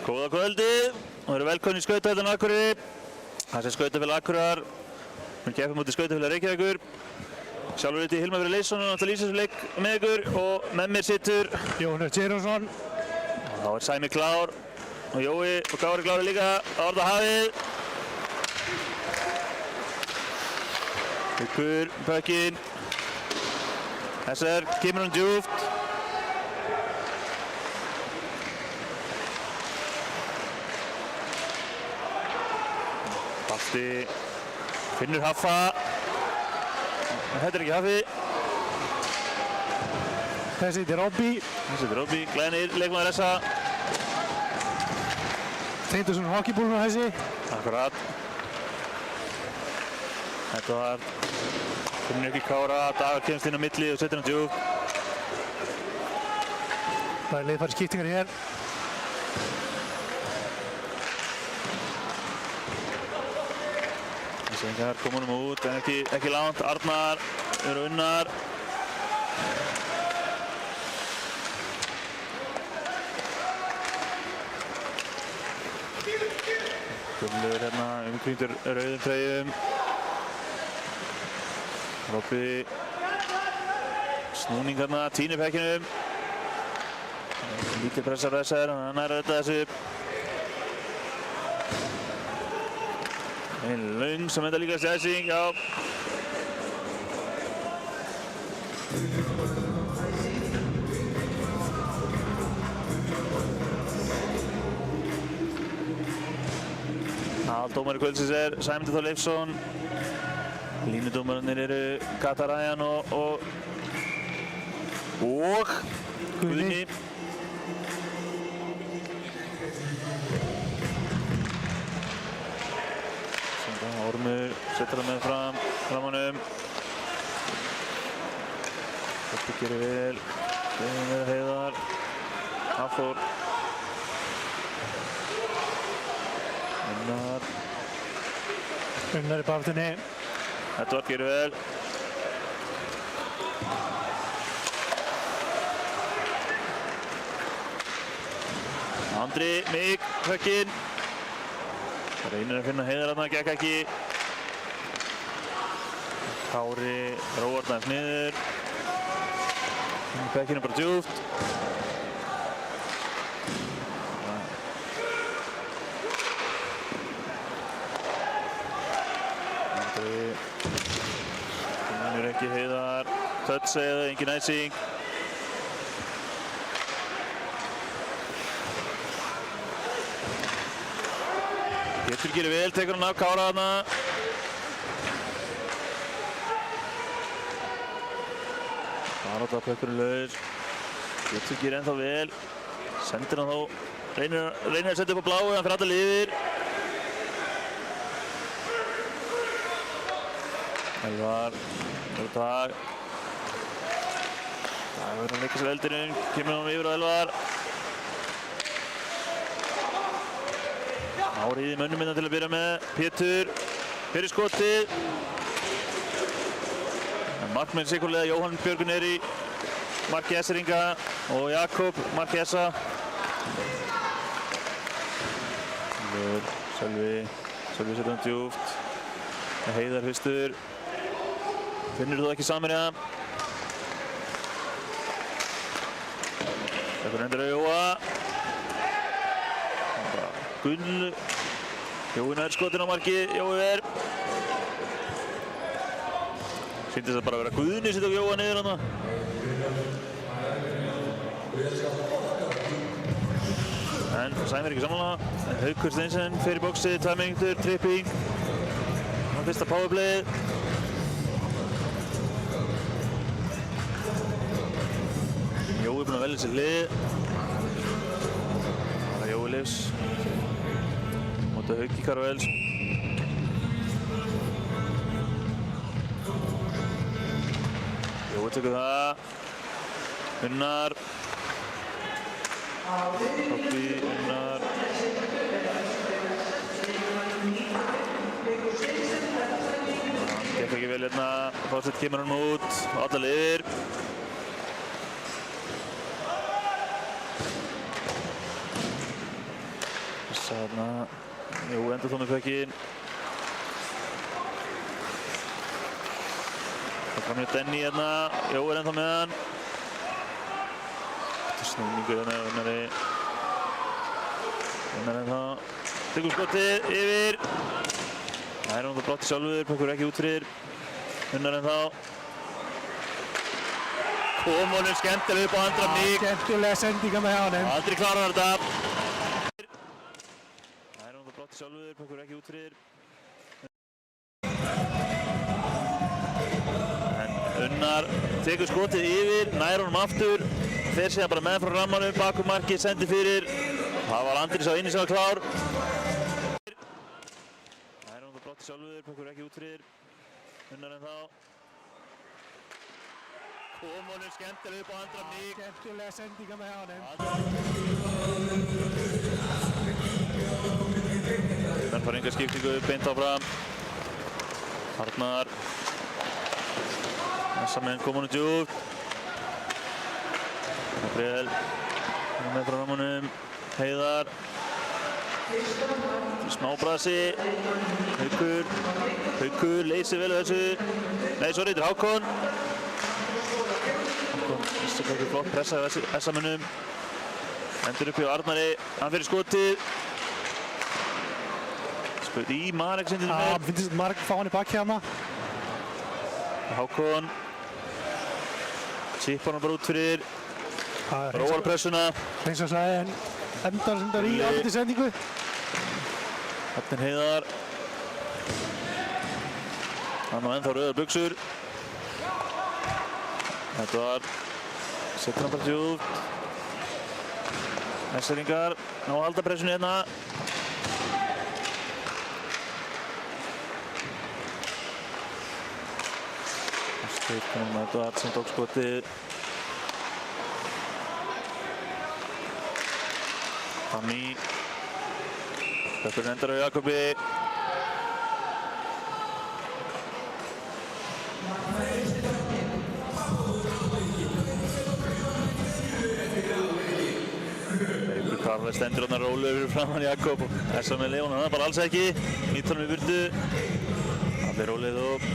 Góða kvöldið og eru velkomin í Skautahöllina á Akureyri. Það sem Skautafélag Akureyrar mun keppa móti Skautafélag Reykjavíkur. Sjálfur heiti Hilmar Freyr Leifsson og náttúrulega lýsa þessum leik með ykkur og með mér situr Jóhannes Sigurjónsson. Þá er Sæmi klár og Jói og Gári klári líka á orða hafið. Ykkur pökkinn. SR kemur hann djúpt. Balti finnur Haffa. Þetta er ekki Haffi. Þessi er Robby. Glænir leikmaður þessa. Teindursson hockeybúlunum þessi. Akkurat. Þetta var finnur ekki Kára. Dagur kemst inn á milli og setur hann djúpt. Það er liðfæri skiptingar hér. Sengar koma honum út en ekki langt. Arnar eru unnar. Gullur hérna umkringdur rauðum treyjum. Robby snúning hérna, tínir pekkinum. Lítið pressar þessar, hann er að redda þessu. Einn löng sem enda líka stæsing, já. Aðaldómari kvöldsins er Sæmundur Þór Leifsson. Línudómararnir eru Kata Ryan og Guðni. Ormur setur það með framanum. Þetta gerir vel. Heiðar. Hafþór. Unnar í barðinni. Edvard gerir vel. Andri, Mig, högginn. Það reynir að finna Heiðar þarna, gekk ekki. Kári róar það niður. Bekkinn er bara djúpt. Andri. Finnur ekki Heiðar. Touch eða engin æsing. Pétur gerir vel, tekur hann af Kára þarna. Barátta pökkurinn laus. Pétur gerir ennþá vel. Sendir hann þó. Reynir að setja upp á bláu, hann fyrir alla yfir. Elvar, dag. Það verður að leika sér eldinum. Kemur hann yfir á Elvar. Árið í mönnum minna til að byrja með. Pétur fyrir skotið. Markmenn sikurlega Jóhann Björgun er í marki S-ringa og Jakob marki S-a. Sölvi setur hann djúpt. Heiðar fyrstur. Finnur þú ekki Samherja. Þetta endur að Jóa. Gull. Jói nær skotin á marki, Jói verð. Sýndist það bara að vera Guðni sem tók Jóa niður hana. En Sæmi ekki samanlega. Haukur Steinsen fer í bóksið, 2 mínútur, tripping. Hann fyrsta powerplayið. Jói búinn að velja sér lið. Það er Jói Leifs. Móti Hauki Karvels. Jói tekur það. Unnar. Robby, Unnar. Hann gekk ekki vel hérna. Þorsteinn kemur hann út. Alla liðir. Þarna, jú, enda þó með pökkinn. Það fram hjá Denny hérna, Jó er ennþá með hann. Þetta er snúningur hérna, Unnari ennþá. Tekur skotið yfir. Það er náttúrulega brottið sjálfur, Pökkur ekki út fyrir. Unnar ennþá. Kom honum skemmtilega upp á andra mýk. Skemmtilega sendinga með honum. Aldrei klarar þetta. Það er náttúrulega brottið sjálfur, Pökkur ekki út fyrir. En Unnar tekur skotið yfir, nær honum aftur. Fer síðan bara með frá rammanum, bakum markið, sendir fyrir. Það var Andrés á inni sem var klár. Það er náttúrulega brottið sjálfur, Pökkur ekki út fyrir. Unnar ennþá. Kom honum skemmtilega upp á andra mýk. Skemmtilega sendinga með honum. Unnar fær enga skiptingu, beint áfram. Arnar. Þessa menn kom honum djúpt. Gabriel. Með frá rammanum. Heiðar. Smábrasi. Haukur leysir vel þessu. Nei, sorry, þetta er Hákon. Hákon vissi hvað ekki flott pressaði S-amönnum. Endur uppi á Arnari. Hann fyrir skotið. Skaut í Marek sendið með. Hann finnst Marek fá hann í bakki hérna. Hákon. Sippar hann bara út fyrir. Róar pressuna. Eins og sagði, endar sem í aftur sendingu. Þarna er Heiðar. Hann á ennþá rauðar buxur. Þetta var, setur hann bara djúpt. Næstæringar ná að halda pressunni hérna. Þetta var sem tók skotið. Tammy. Þetta endar á Jakobi. Eiríkur Karle stendur þarna rólu yfir framan Jakob. Þessa með Leon, hann bara alls ekki. Nýtt honum í burtu. Allir rólið upp.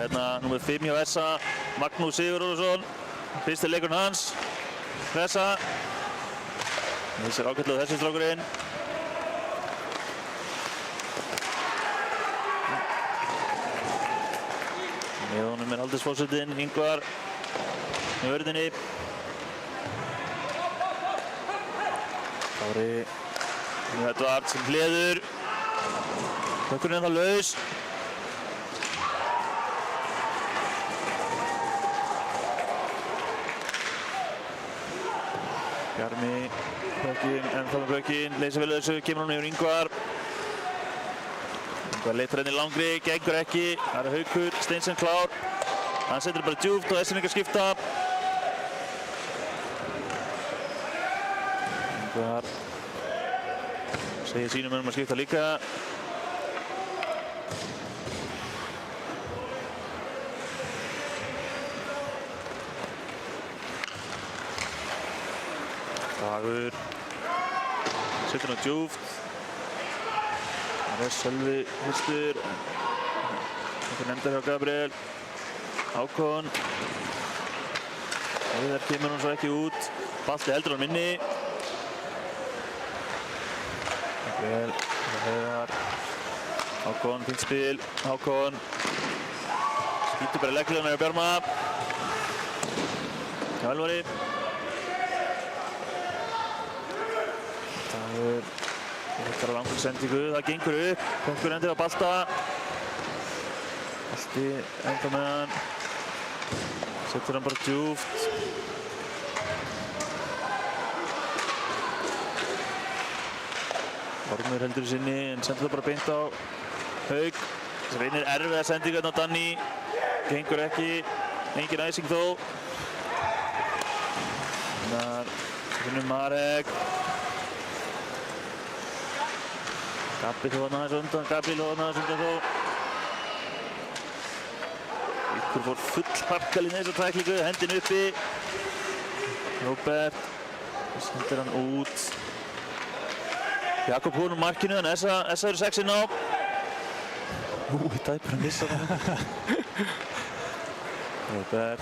Hérna númer 5 hjá Essa, Magnús Sigurðarson, fyrsti leikurinn hans, pressa. Missir ágætlega þessi strákurinn. Með honum er aldursforsetinn, Ingvar, með vörðinni. Kári, Edvard sem hleður. Pökkurinn er ennþá laus. Bjarmi, Pökkinn, ennþá með Pökkinn, leysir vel þessu, kemur hann yfir Ingvar. Ingvar leitar henni langri, gengur ekki. Það er Haukur, Steinsen klár. Hann setur bara djúpt og þessi engar skipta. Ingvar segir sínum að skipta líka. Dagur setur hann djúpt. Það er Sölvi fyrstur. Þetta nefndar hjá Gabriel. Hákon. Heiðar kemur hann svo ekki út. Balti heldur hann minni. Gabriel, Heiðar. Hákon, fínt spil. Hákon. Skýtur bara leggluðuna hjá Bjarma. Hjálvari. Þetta er langur sendingu, það gengur upp. Pökkur endur á Balta. Balti enda með hann. Setur hann bara djúpt. Ormur heldur í sinni en sendur það bara beint á Hauk. Það reynir erfiða sendingu hérna á Danny. Gengur ekki, engin æsing þó. Þannig finnum Marek. Gabriel þó aðeins undan þó. Ykkur fór full harkalinn í þessa tæklingu, hendin uppi. Róbert sendir hann út. Jakob Húnum markinu, en Essa eru 6 inn á. Dæpur að missa það. Róbert.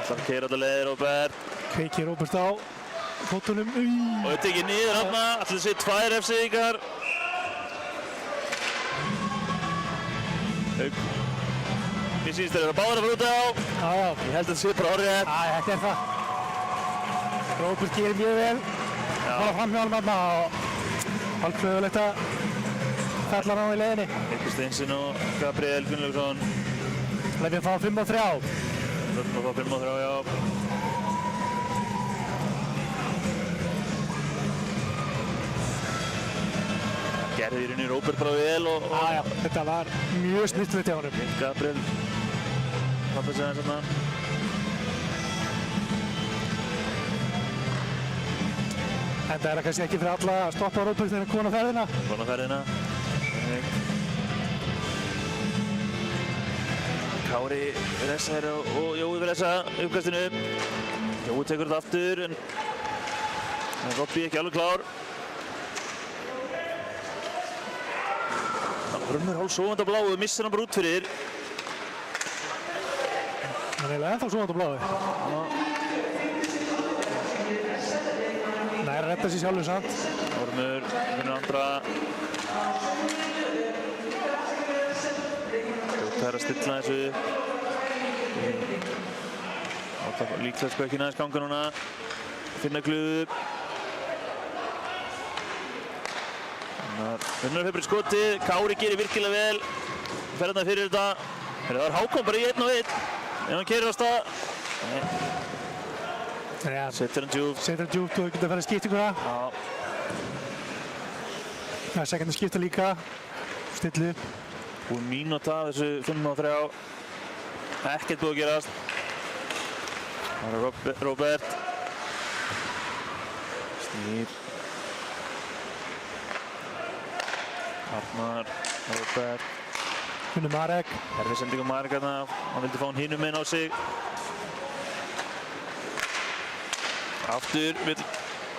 Það keyrir alla leið, Róbert. Kveikir Róbert á fótunum. Og þetta ekki niður hann, allir þessi 2 refsiðingar. Mér sýnist þeir eru báðir að fara út á. Já. Ég held að þetta sé bara orðið. Þetta það. Róbert gerir mjög vel. Fara fram hjá hann þarna og hálfklöðulegt að fella hann á í leiðinni. Ykkur Steinsson og Gabriel Gunnlaugsson. Lefið að fá 5-3. Lefið að fá 5-3, já. Gerði í rauninni Róbert bara vel og... Já, þetta var mjög snyrtilegt hjá honum. Gabriel pappa sig aðeins hérna. Þetta er kannski ekki fyrir alla að stoppa Róbert þegar hann kom á ferðina. Kom á ferðina. Kári ressaði og Jói vil ressa uppkastinu. Jói tekur þetta aftur en Robby ekki alveg klár. Brunnur hálf sofandi á bláu, missir hann bara út fyrir. Hann er eiginlega ennþá sofandi á bláu. Nei, hann redda sér sjálfur samt. Ormur finnur andra. Það er að stilla þessu. Líklega sko ekki næst ganga núna. Finna gluðu. Brunnur hefur skotið. Kári gerir virkilega vel. Fer hérna fyrir þetta. Það var Hákon bara í 1 og 1. Ef hann keyrir á stað. Setur hann djúpt. Setur hann djúpt og getur að fara í skiptinguna. Já. Það er sekund að skipta líka. Stillu. Og mínúta af þessu 5-3. Ekkert búið að gerast. Það er Róbert. Snýr. Arnar, Róbert. Finnur Marek. Herfi sendingu Marek hérna. Hann vildi fá hann hinum inn á sig. Aftur vill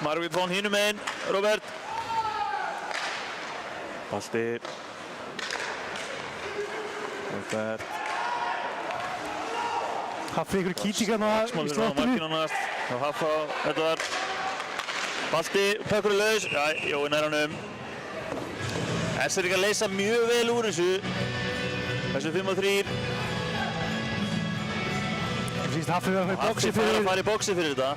Marek fá hann hinum inn. Róbert. Balti. Róbert. Hafði ykkur kýtingarna í slottinu. Og Haffa, þetta var Balti, pökkur er laus. Já, Jói nær hann Þessi er ekki að leysa mjög vel úr þessu 5-3. Það sýnst Haffi verið að fara í boxi fyrir. Haffi fara í boxi fyrir þetta.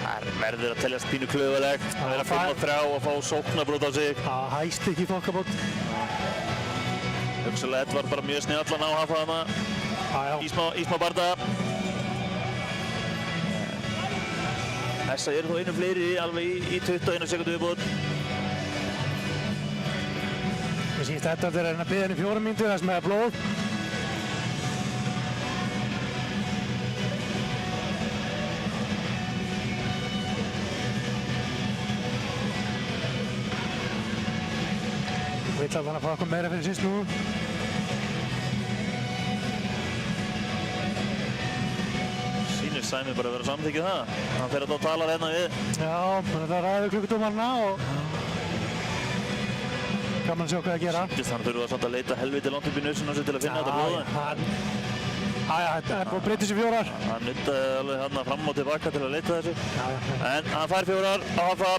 Það verður að teljast pínu klöfulegt. Það vera 5-3 og fá sóknarbrot á sig. Það hæst ekki þokkabót. Hugsalega Edvard bara mjög snjallan á Haffa þarna. Í smá bardaga. Þessa eru þó einu fleiri alveg í 21 sekundu viðbót. Það sýnst Edvard er að reyna að biðja henni 4 mínútur þar sem er blóð. Vill að hann að fá okkur meira fyrir síst nú. Sýnir Sæmi bara að vera samþykkið það. Hann fer að tala hérna við. Já, það ræður klukkudómarna og gaman að sjá hvað að gera. Þannig þurfum við samt að leita helviti langt upp í nössun á sig til að finna þetta blóða. Það er búið að breyta þessi 4. Hann nuttaði alveg hérna fram og tilbaka til að leita þessu. En hann fær 4 á Haffa.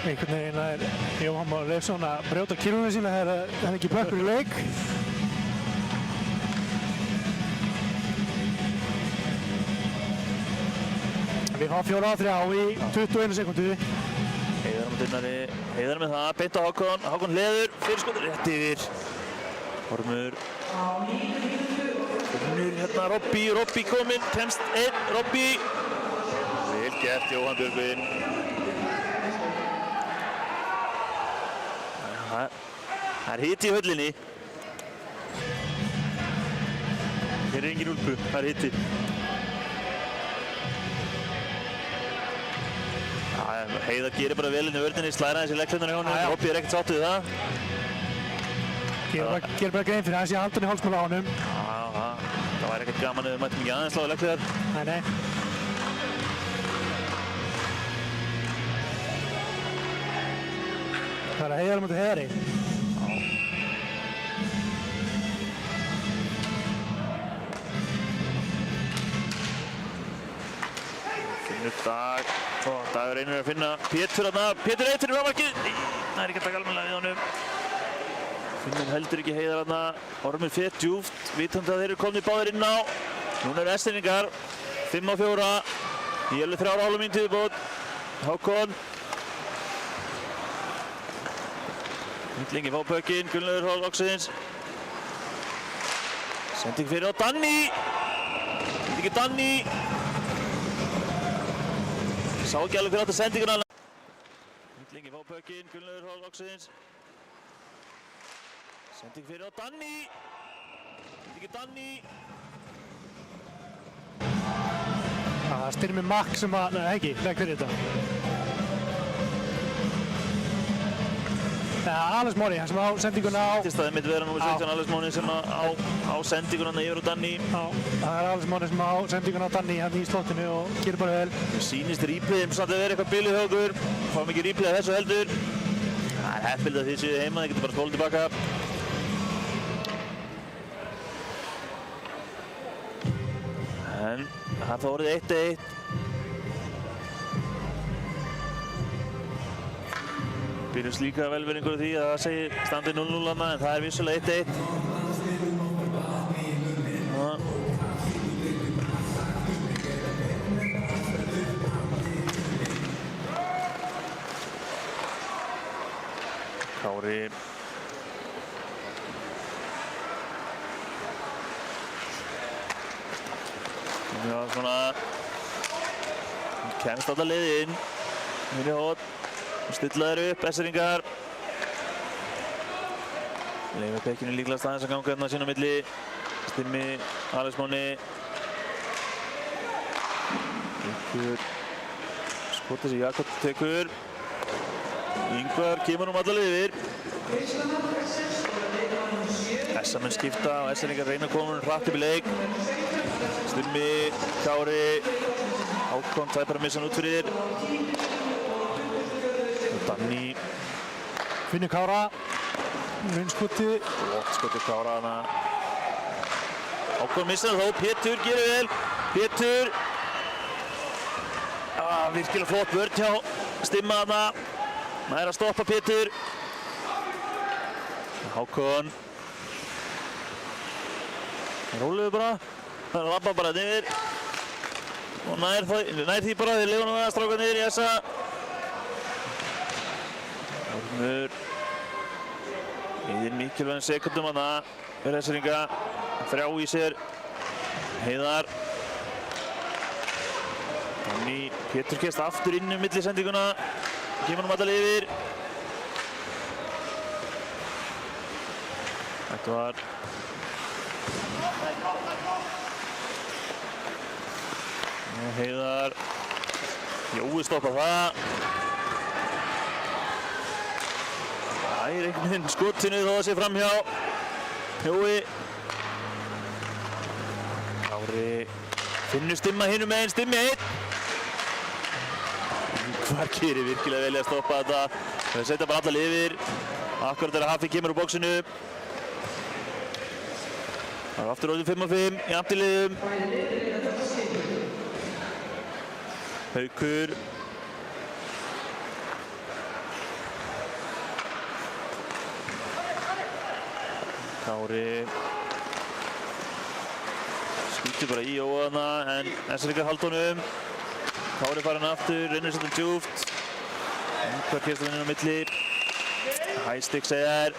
Einhvern veginn er Jóhann Már Leifsson að brjóta kilónu sína þegar hann ekki pökkur í leik. Við fáum 4-3 í 21 sekundu. Heiðar með það, beint á Hákon. Hákon hleður, fyrirskotur rétt yfir. Ormur. Finnur hérna Robby kominn, kemst einn, Robby. Vel gert Jóhann Björgvin. Það er hiti í höllinni. Hér er engin úlpu, það er hiti. Heiðar gerir bara vel inn í vörninni, slæra þessi legghlutinu hjá honum. Robby er ekkert sáttur við það. Gerir bara grein fyrir hans í handan í hálsmála á honum. Það væri ekkert gaman ef við mættum ekki aðeins slá í legghlutjar. Nei. Það er að Heiðar mútið Heiðari. Finnur Dag. Dagur reynir að finna Pétur þarna. Pétur eitt fyrir frámarkið. Það er ekki að taka almennilega við honum. Finnur heldur ekki Heiðar þarna. Ormur fer djúpt. Vitandi að þeir eru komnir báðir inn á. Núna eru Eskfirðingar. 5-4. Í alveg 3,5 mínútur viðbót. Hákon. Myndlingi fá pökkinn. Gunnlaugur Hall loksins. Sending fyrir á Danny. Ekki Danny. Sá ekki alveg fyrir átt að sendinguna. Myndlingi fá pökkinn, Gunnlaugur Hall loksins. Sending fyrir á Danny. Ekki Danny. Það Styrmi Makk sem að, nei ekki, legg fyrir þetta. Alex Máni, hann sem á sendinguna á... Það mitt vera númer 17, Alex Máni sem á sendinguna yfir á Danny. Það er Alex Máni sem á sendinguna á Danny hann í slottinu og gerir bara vel. Það sýnist replay samt að vera eitthvað bilið hjá okkur. Fáum ekki replay af þessu heldur. Það er heppild að þið séu heima, þið getur bara spólað tilbaka. En það var orðið 1-1. Byrjumst líka velverðingur á því að það segi standi 0-0 þarna, en það er vissulega 1-1. Kári. Já, svona kemst alltaf liðið inn. Mjög hótt. Stilla þeir upp, Eskfirðingar. Leifur Pekkinu líklegast aðeins að ganga hérna sín á milli. Styrmi, Alex Máni. Yngur. Skotið sem Jakob tekur. Yngvar kemur allar yfir. Essa menn skipta og Eskfirðingar reyna að koma hratt upp í leik. Styrmi, Kári. Hákon, það er bara að missa hann út fyrir. Danny. Finnur Kára. Raunskoti. Flott skoti Kára hana. Hákon missar þó. Pétur gerir vel. Pétur. Virkilega flott vörn hjá Stimma hana. Nær að stoppa Pétur. Hákon. Rólegur bara. Það labba bara niður. Og nær því bara. Þeir leifa hann að stráka niður í þessa. Ormur. Eyðir mikilvægum sekundum hana. Fyrir Eskfirðinga. 3 í sér. Heiðar. Danny. Pétur kemst aftur inn milli sendinguna. Kemur hann allar yfir. Þetta var... Heiðar. Jói stoppa það. Það er einhvern veginn skotinu þó að sé framhjá. Jói. Kári. Finnur Stimma hinum meginn. Stimmi einn. Hvar gerir virkilega vel að stoppa þetta. Það setja bara allar yfir. Akkurat þegar Hafi kemur úr bóksinu. Það er aftur orðið 5-5 í afturliðum. Haukur. Kári. Skýtur bara í óðana en Eskfirðingar halda honum. Kári farin aftur, reynir svolítið djúpt. Yngvar kemst hann inn á milli. Hæstik segja þær.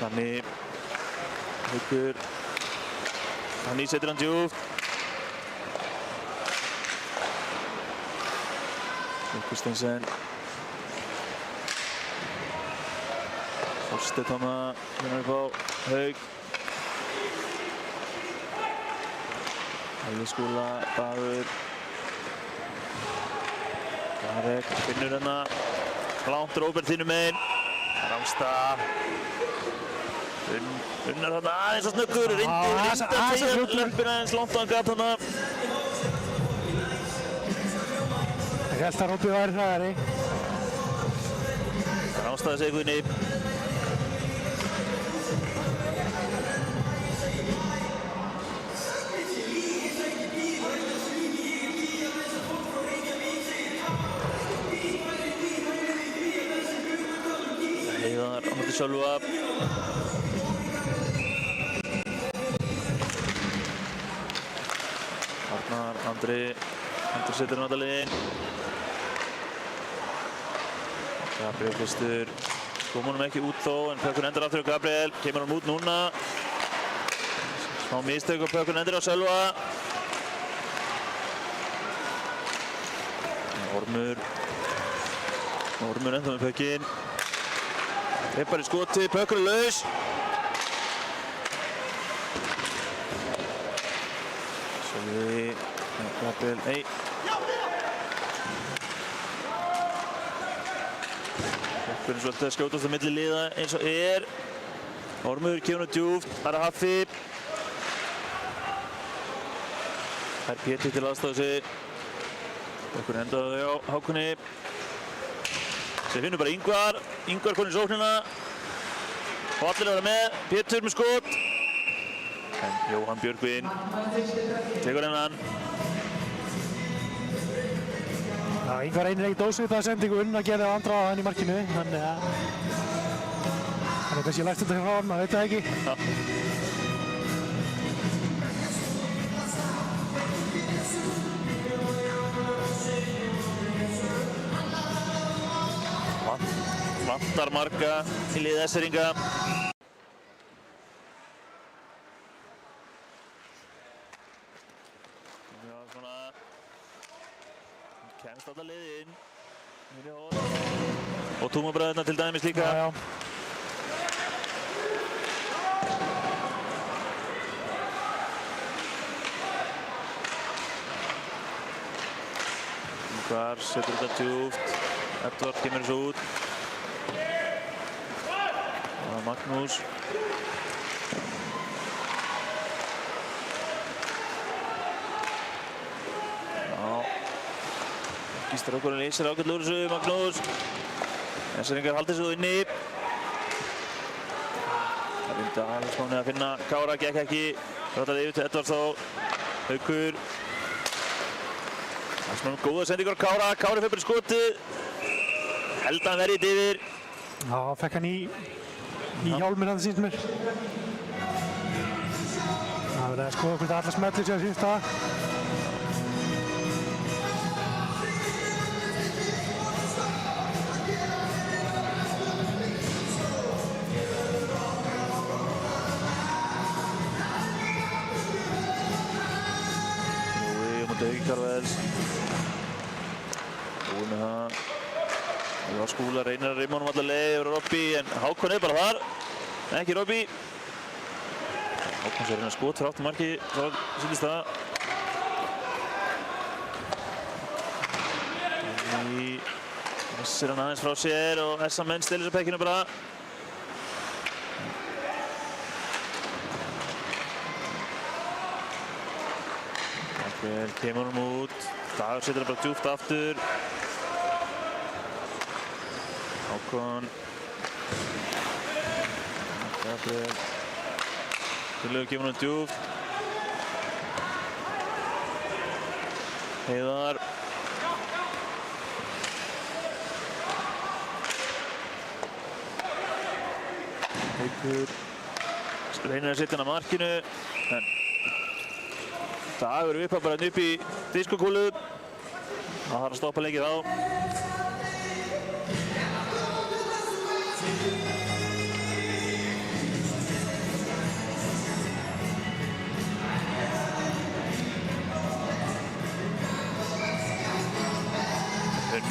Danni Haukur. Danni setur hann djúpt. Haukur Steinsen. Þorsteinn þarna, hérna upp á Hauk. Helgi Skúla, Dagur. Garek finnur hérna. Langt Róbert þínu megin. Rámstad. Unnar þarna aðeins að snöggur. Reyndi að tegja löppina aðeins langt á hann gat þarna. Ég held að Róbert væri hraðari. Rámstad segir Guðni. Heiðar á móti Sölva. Arnar, Andri setur hann alltaf liðinn. Gabriel fyrstur. Kom honum ekki út þó, en Pökkun endur aftur á Gabriel. Kemur hann út núna. Smá mistök og Pökkun endur á Sölva. Ormur enda með Pökkinn. Treppar í skoti, Pökkur er laus. Sölvi, Gabriel, nei. Pökkur er svolítið að skjótast á milli liða eins og er. Ormur kemur nú djúpt, það er Haffi. Það er Pétur til aðstoða sig. Pökkur endaði þau á Hákunni. Sem finnur bara Ingvar konur í sóknina. Og allir að vera með. Pétur með skot. En Jóhann Björgvin tekur hennan. Já, Ingvar einir ekkert ósvipað sendingu Unna gerði á andra á hann í markinu. Þannig að hann er kannski lært þetta frá hann, maður veit það ekki. Já. Vantar marga í lið Esseringa. Já, svona kemst alltaf liðinn. Og Túmabræðurna til dæmis líka. Já. Ingvar setur þetta djúpt. Edvard kemur þessu út. Magnús. Já. Gísli Rákurinn leysir ágætlega úr þessu, Magnús. Esseringar haldi þessu inni. Það reyndi Alex Máni að finna Kára, gekk ekki. Ráttaði yfir til Edvards þá. Haukur. Það er svona góða sendingur á Kára. Kári fyrir skotið. Held að hann verið yfir. Já, fekk hann í hjálminn að það sýnst mér. Það verður að skoða hvort allar smellir sér að sýnst það. Jói á móti Hauki Karvels. Jói með það. Já, Skúla reynir að rimma honum alla leið yfir Robby, en Hákon er bara þar. Ekki Robby. Hákon sér hérna skot fyrir aftur marki, það sýndist það. Missir hann aðeins frá sér og þessa menn stillir sér pekkinu bara. Gabriel kemur honum út. Dagur setur hann bara djúpt aftur. Hákon. Gabriel. Guðlaugur kemur hann djúpt. Heiðar. Haukur. Reynir að setja hann að markinu. En Dagur vippar bara upp í diskokúlu. Það þarf að stoppa leikið á.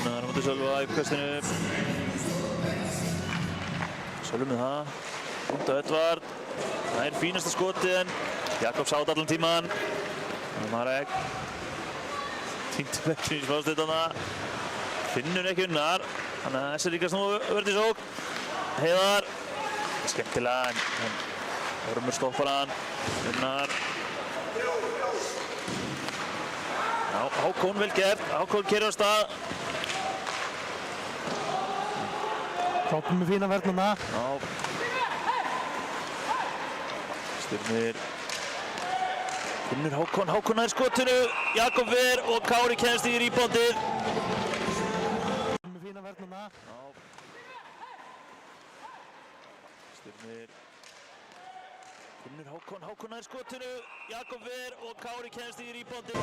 Gunnar á móti Sölva í uppkastinu. Sölvi með það. Punkt á Edvard. Það er fínasta skotið en Jakobs átt allan tíman. Marek. Týndi vekkinu í smástutana. Finnur ekki Unnar. Þannig að þessi líka snúið verði sók. Heiðar. Skemmtilega en Ormur stoppar hann. Unnar. Já, Hákon vel gert. Hákon keyrir á stað. Hákon með fína verðnuna. Já. Styrnir. Finnur Hákon. Hákon nær skotinu. Jakob ver og Kári kemst í reboundið. Með fína verðnuna. Já. Styrnir. Finnur Hákon. Hákon nær skotinu. Jakob ver og Kári kemst í reboundið.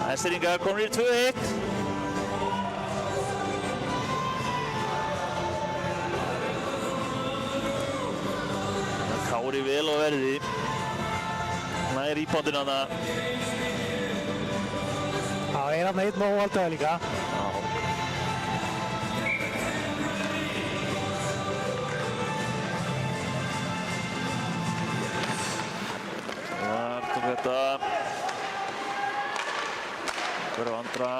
Hesteringar komnir í 2-1. Kári vel á verði. Nær reboundinu þarna. Það er hann einn og óhaldaði líka. Þar tók þetta. Hver á andra.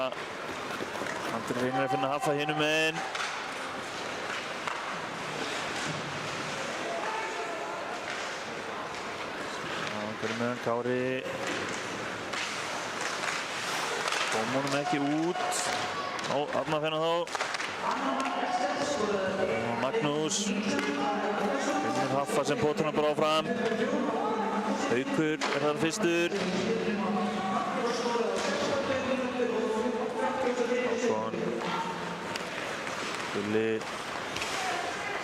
Andri reynir að finna Haffa hinum megin. Hver með hann Kári. Kom honum ekki út. Þarna finna þá. Magnús. Finnur Haffa sem potur hann bara áfram. Haukur er þar fyrstur. Hákon. Gulli.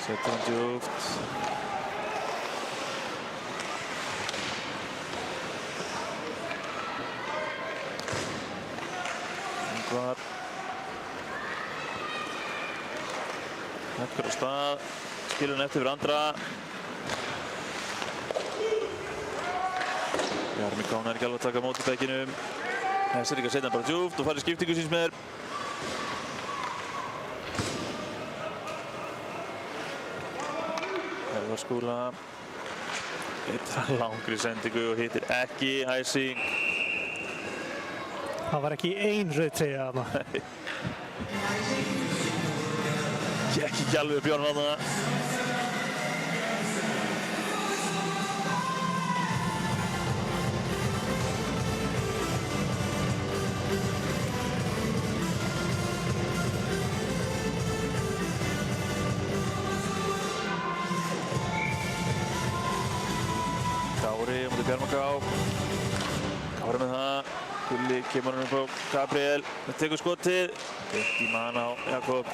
Setur hann djúpt. Ingvar. Haukur á stað. Skilur hann eftir fyrir andra. Bjarmi Kána er ekki alveg að taka á móti bekkinum. Þessi líka setja hann bara djúpt og farið skiptingu síns með þér. Hervar Skúla. Eittar langri sendingu og hittir ekki æsing. Það var ekki ein rauð treyja þarna. Gekk ekki alveg Björn þarna. Kári á móti Bjarma Ká. Kári með það. Gulli kemur hann upp á Gabriel. Það tekur skotið. Beint í mann á Jakob.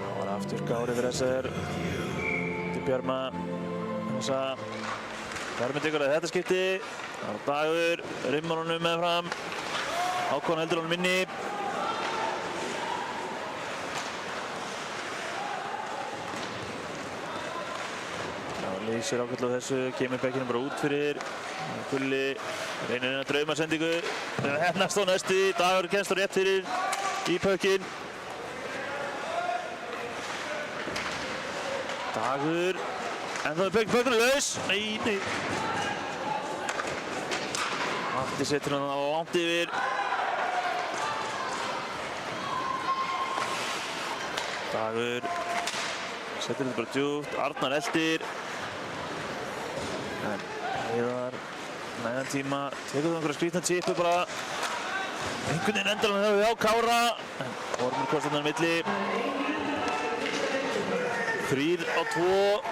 Það var aftur Kári fyrir þessar. Til Bjarma. Bjarmi tekur að þetta skipti. Það var Dagur, rimmar honum með fram. Hákon heldur honum inni. Leysir ákveðlega þessu, kemur bekkinu bara út fyrir. Gulli reynir að drauma sendingu. Það hefnast á næsti. Dagur kemst á rétt fyrir í pökkinn. Dagur. En það er pökkinu laus. Nei. Matti setur hann á langt yfir. Dagur setur þetta bara djúpt. Arnar eldir. En Heiðar nægan tíma. Tekur það einhverja skrýtna chipu bara. Einhvern veginn endar hann höfuð á Kára. En Ormur kostar hann milli. 3 á 2.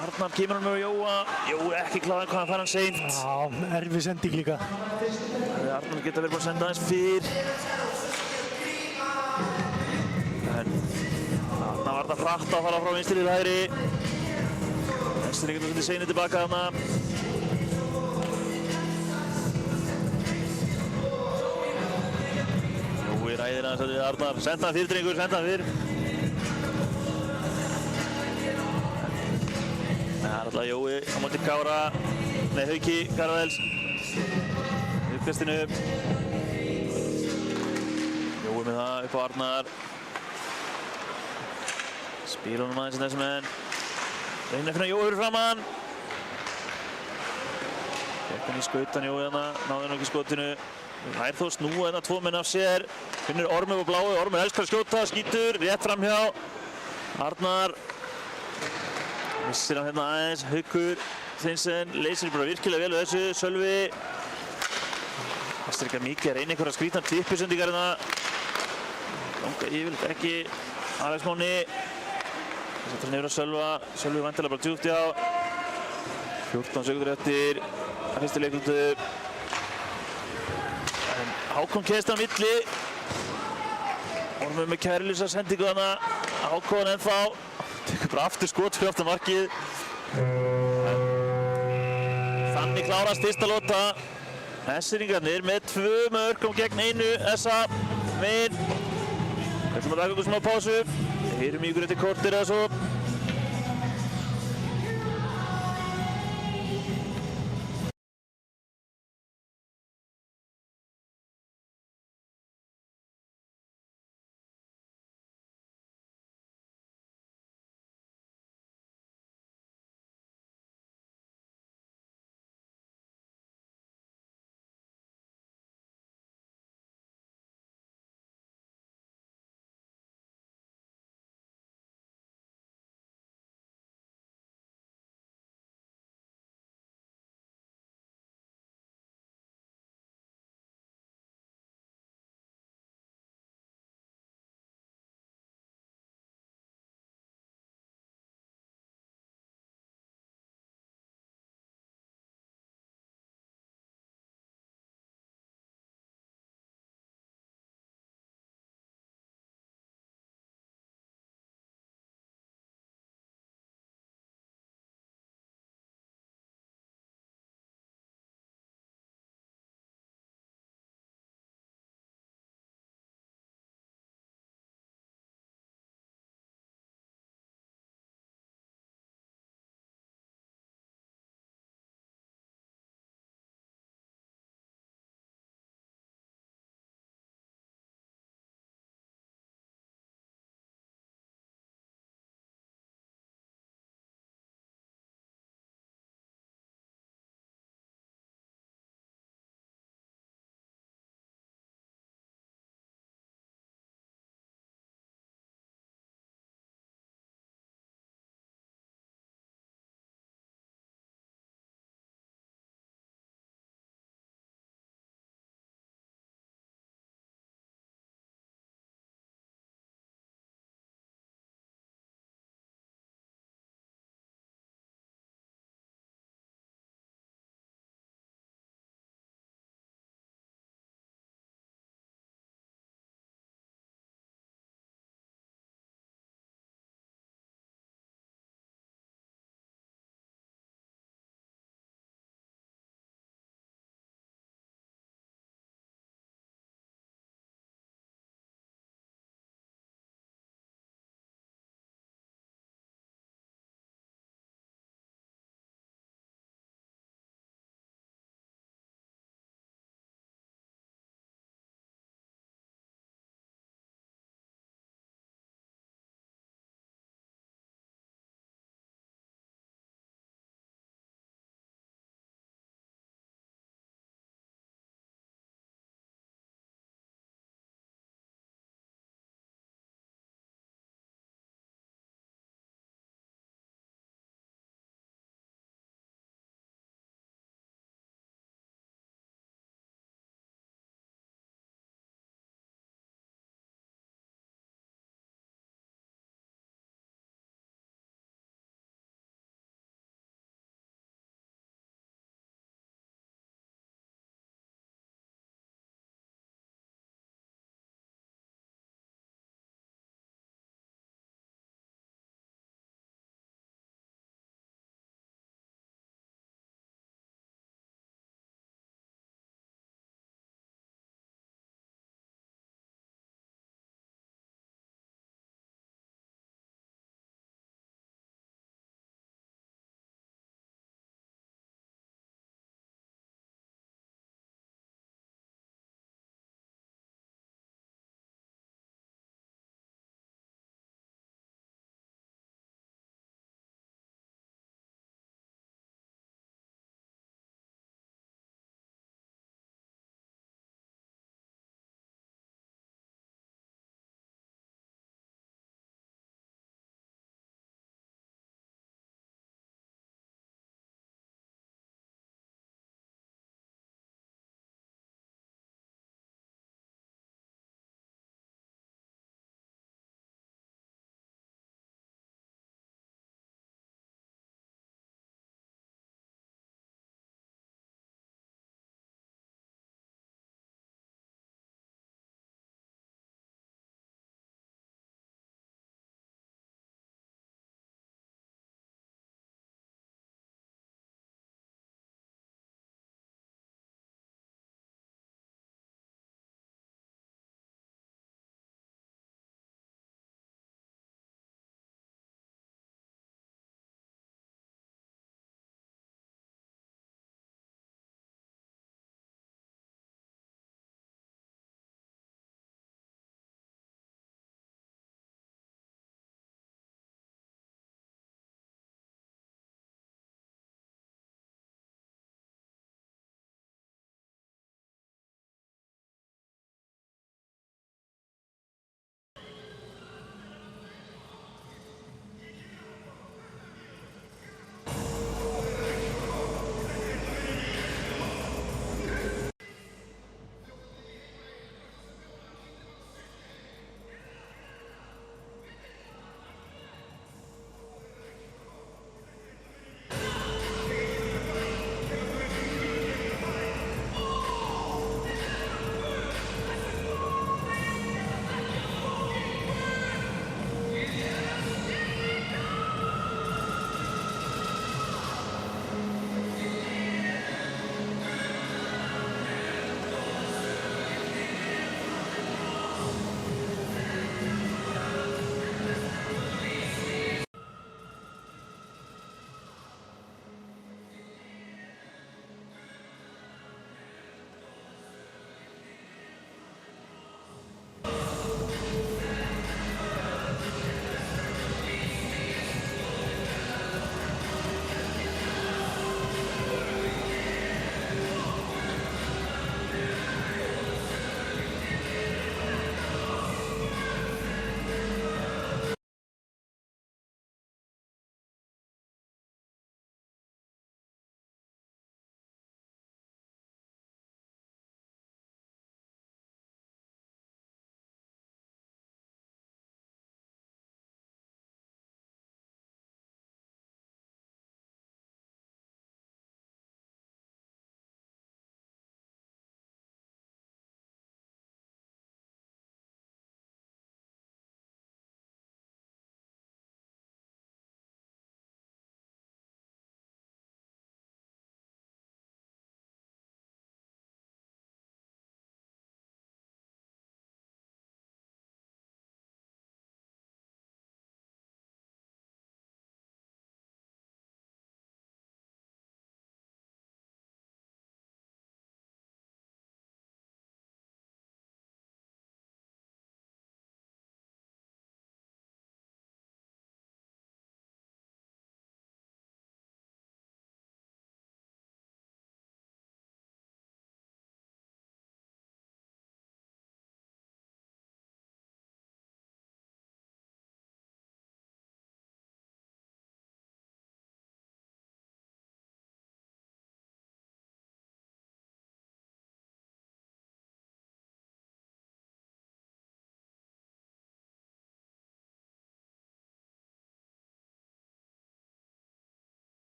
Arnar kemur hann með Jóa. Jói ekki kláður hvað hann fær hann seint. Já, erfið sending líka. Arnar geta verið bara að senda aðeins fyrr. En þarna var þetta hratt að fara frá vinstri til hægri. Hesturinn getur svolítið seinir tilbaka þarna. Jói ræðir hans við Arnar. Senda hann fyrir drengur, senda hann fyrir. Það er alltaf Jói á móti Kára. Nei, Hauki Garðels. Uppkastinu. Jói með það upp á Arnar. Spila honum aðeins þessum menn. Reynir að finna Jói fyrir framann. Gekk hann í skautan Jói þarna, náði hann ekki skotinu. Nær þó snúa þarna 2 menn af sér. Finnur Ormur á bláu, Ormur elskar að skjóta, skýtur, rétt framhjá. Arnar. Missir hann hérna aðeins, Haukur Steinsen leysir bara virkilega vel við þessu. Sölvi. Það er ekki mikið að reyna einhverja skrýtna tippusendingar hérna. Ganga yfirleitt ekki. Alex Máni. Settur hann yfir að Sölva. Sölvi væntanlega bara djúpt hjá. 14 sekundur eftir. Fyrstu leiklutu. Hákon keðst á milli. Ormur með kærulausa sendingu þarna. Hákon ennþá. Tekur bara aftur skot fyrir aftan markið. Þannig klárast fyrsta lota. Hesseringarnir með 2 mörkum gegn 1 þessa megin. Við ætlum að taka okkur smá pásu. Við heyrum í ykkur eftir korter eða svo.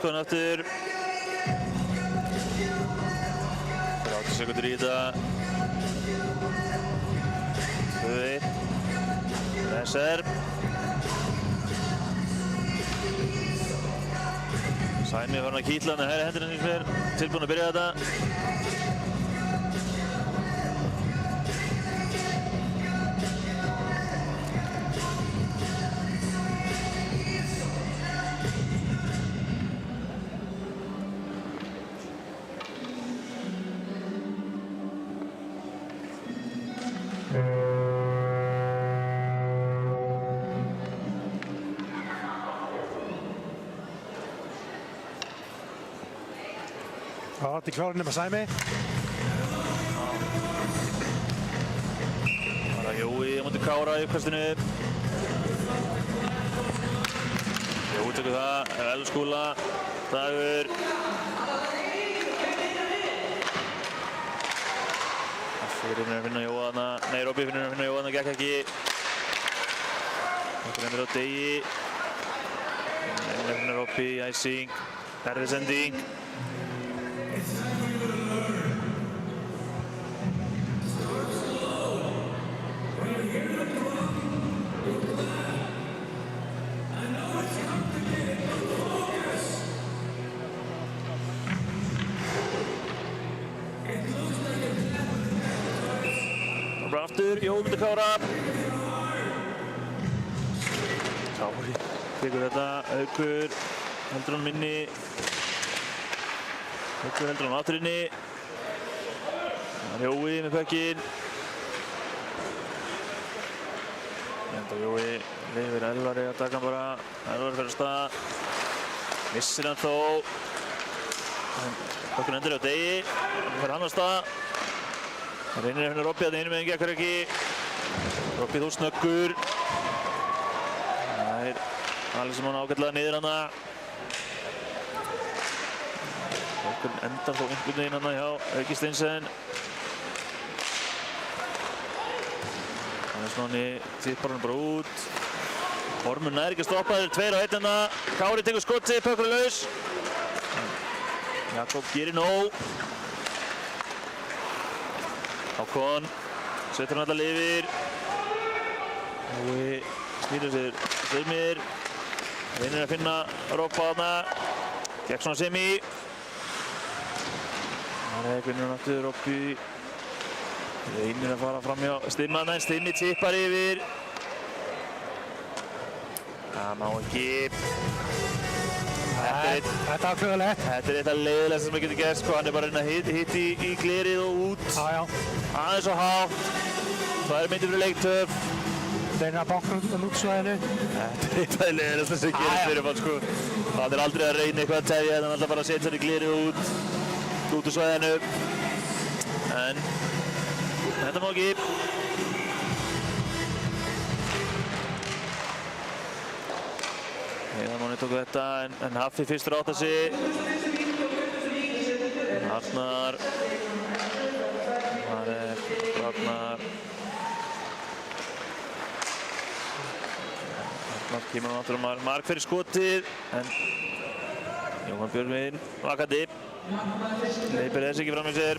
Hákon aftur. 30 sekundur í þetta. 2-1. Nesser. Sæmi farin að kýtla hann að hægri hendina hins vegar. Tilbúinn að byrja þetta. Já, þetta klárir nema Sæmi. Það er Jói á móti Kára í uppkastinu. Jói tekur það, Elskúla, Dagur. Fyrir að finna Jóa þarna, nei Robby finnur að finna Jóa þarna, gekk ekki. Þetta lendir á Degi. Finna Robby, æsing, erfið sending. Aftur, Jói myndi Kára. Kári tekur þetta, Haukur heldur hann minni. Haukur heldur hann aftur inni. Það er Jói með pökkinn. Enda Jói lifir Elvari að taka hann bara. Elvari fer af stað. Missir hann þó. Pökkinn endur á Degi. Hann fer hann af stað. Það reynir að finna Robby að það einu meginn gekkur ekki. Robby þó snöggur. Það er Alexsson ágætlega niður hana. Robby endar þó einhvern veginn hana hjá Auki Steinsen. Alexsson tippar hann bara út. Ormur nær ekki að stoppa, þeir eru 2 á 1 hana. Kári tekur skotið, Pökkur er laus. Jakob gerir nóg. Hákon, setur hann alltaf lifir. Jói snýður sér Sveimir. Reynir að finna Robba þarna. Gekk svona semi. Marek vinnur hann aftur, Robby. Reynir að fara fram hjá Stimman, en Stimmi tippar yfir. Það má ekki. Þetta er ákveðulegt. Þetta er eitthvað leiðilegast sem getur gerst, sko. Hann er bara að reyna að hitta í glerið og út. Já, já. Aðeins og hátt. Það er myndið fyrir leiktöf. Reynir að banka út svæðinu. Þetta er eitthvað leiðilegast sem gerist fyrir hann, sko. Það er aldrei að reyna eitthvað að tefja, þannig að hann ætlar bara að setja hann í glerið og út úr svæðinu. En þetta má ekki. Heiðamanni tók þetta, en Haffi fyrstur átta sig. Arnar. Marek, Ragnar. Arnar kemur hann aftur á Mark fyrir skotið, en Jóhann Björgvin vakandi. Leipir þess ekki fram í sér.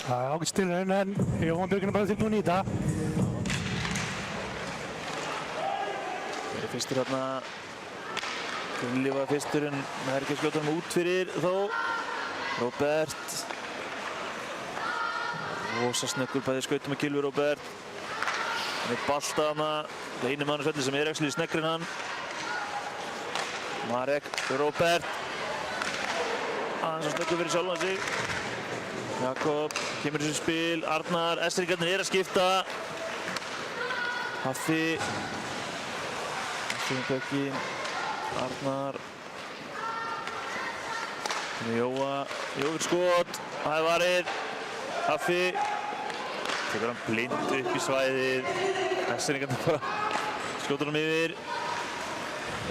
Það er ágætt stilurinn, en Jóhann Björgvin er bara tilbúinn í þetta. Þeir eru fyrstur þarna. Gunnli var fyrstur, en það er ekki að skjóta hann út fyrir þó. Róbert. Rosa snöggur bæði skautum með Gylfi Róbert. Hann er balta þarna. Það er einu mannsvelli sem er actually sneggri en hann. Marek, Róbert. Aðeins að snöggur fyrir sjálfan sig. Jakob kemur í þessu spil. Arnar, Estringarnir er að skipta. Haffi. Haffi með pökkinn. Arnar. Jóa. Jófur skot. Það er varið. Haffi. Tekur hann blind upp í svæðið. Estringarnir bara skjótur hann yfir.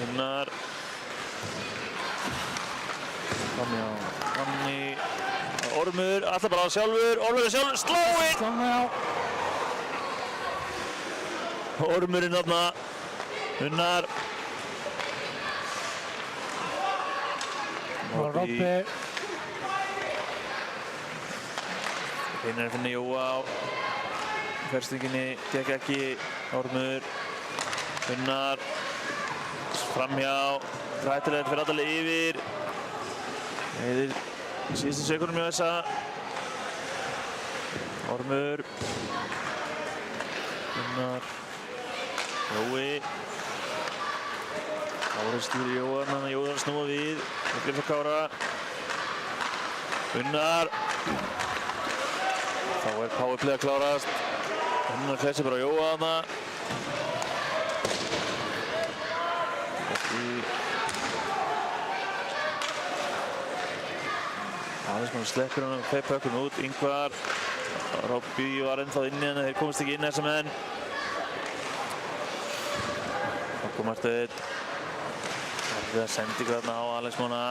Unnar. Framjá. Ormur, alltaf bara á sjálfur, Ormur er sjálfur, slóinn! Slóinn, já. ormurinn þarna. Unnar. Og Robbi. Finnur að finna Jóa á ferstinginni, gekk ekki. Ormur. Unnar. Framhjá. Rættilega fyrir allalega yfir. Heiðir síðustu sekundum hjá þessa. Ormur. Unnar. Jói. Kári stýrir Jóa, þannig að Jói þarf að snúa við. Miklir fyrir Kára. Unnar. Þá powerplay að klárast. Unnar klessir bara Jóa þarna. Aðeins sleppir hann og pökkum út. Ingvar. Robbi var ennþá inni en þeir komast ekki inn þessa menn. Hákon Marteinn. Það er sendingu þarna á Alex Mána.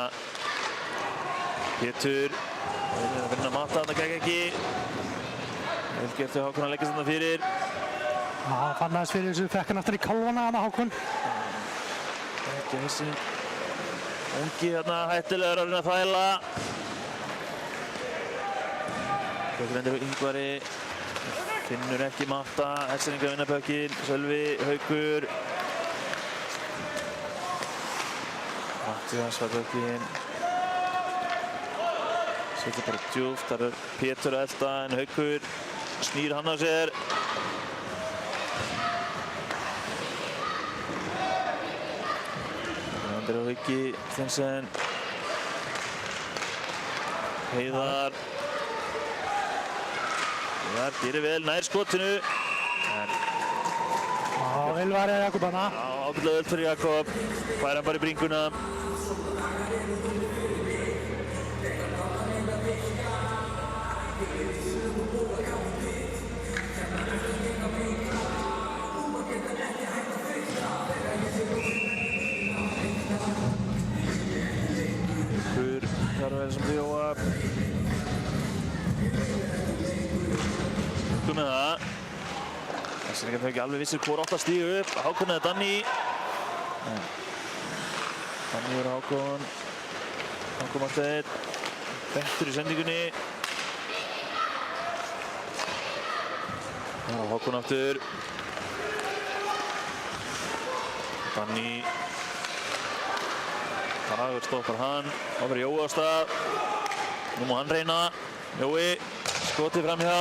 Pétur. Það er að finna að mata þarna, gekk ekki. Vel gert hjá Hákon að leggja þarna fyrir. Já, fann aðeins fyrir þessu, fekk hann aftur í kálfana þarna Hákon. Ekki þessi ungi þarna hættulegur að reyna að þvæla. Pökkur endur á Ingvari. Finnur ekki matta. Hessinninga vinna pökkinn. Sölvi, Haukur. Mattias var pökkinn. Setur bara djúpt. Þar er Pétur að elta en Haukur snýr hann á sér. Andri og Hauki Stensen. Heiðar. Heiðar gerir vel nær skotinu. Já, vel varið Jakob hana. Já, ábyggilega vel fyrir Jakob. Fær hann bara í bringuna. Haukur þarf vel sem Jóa. Haukur með það. Hessinningar þau ekki alveg vissir hvor átt að stíga upp. Hákon eða Danni. Danni verður Hákon. Hákon Marteinn. Bettur í sendingunni. Hákon aftur. Danni. Dagur stoppar hann. Þá verður Jói á stað. Nú má hann reyna. Jói. Skotið framhjá.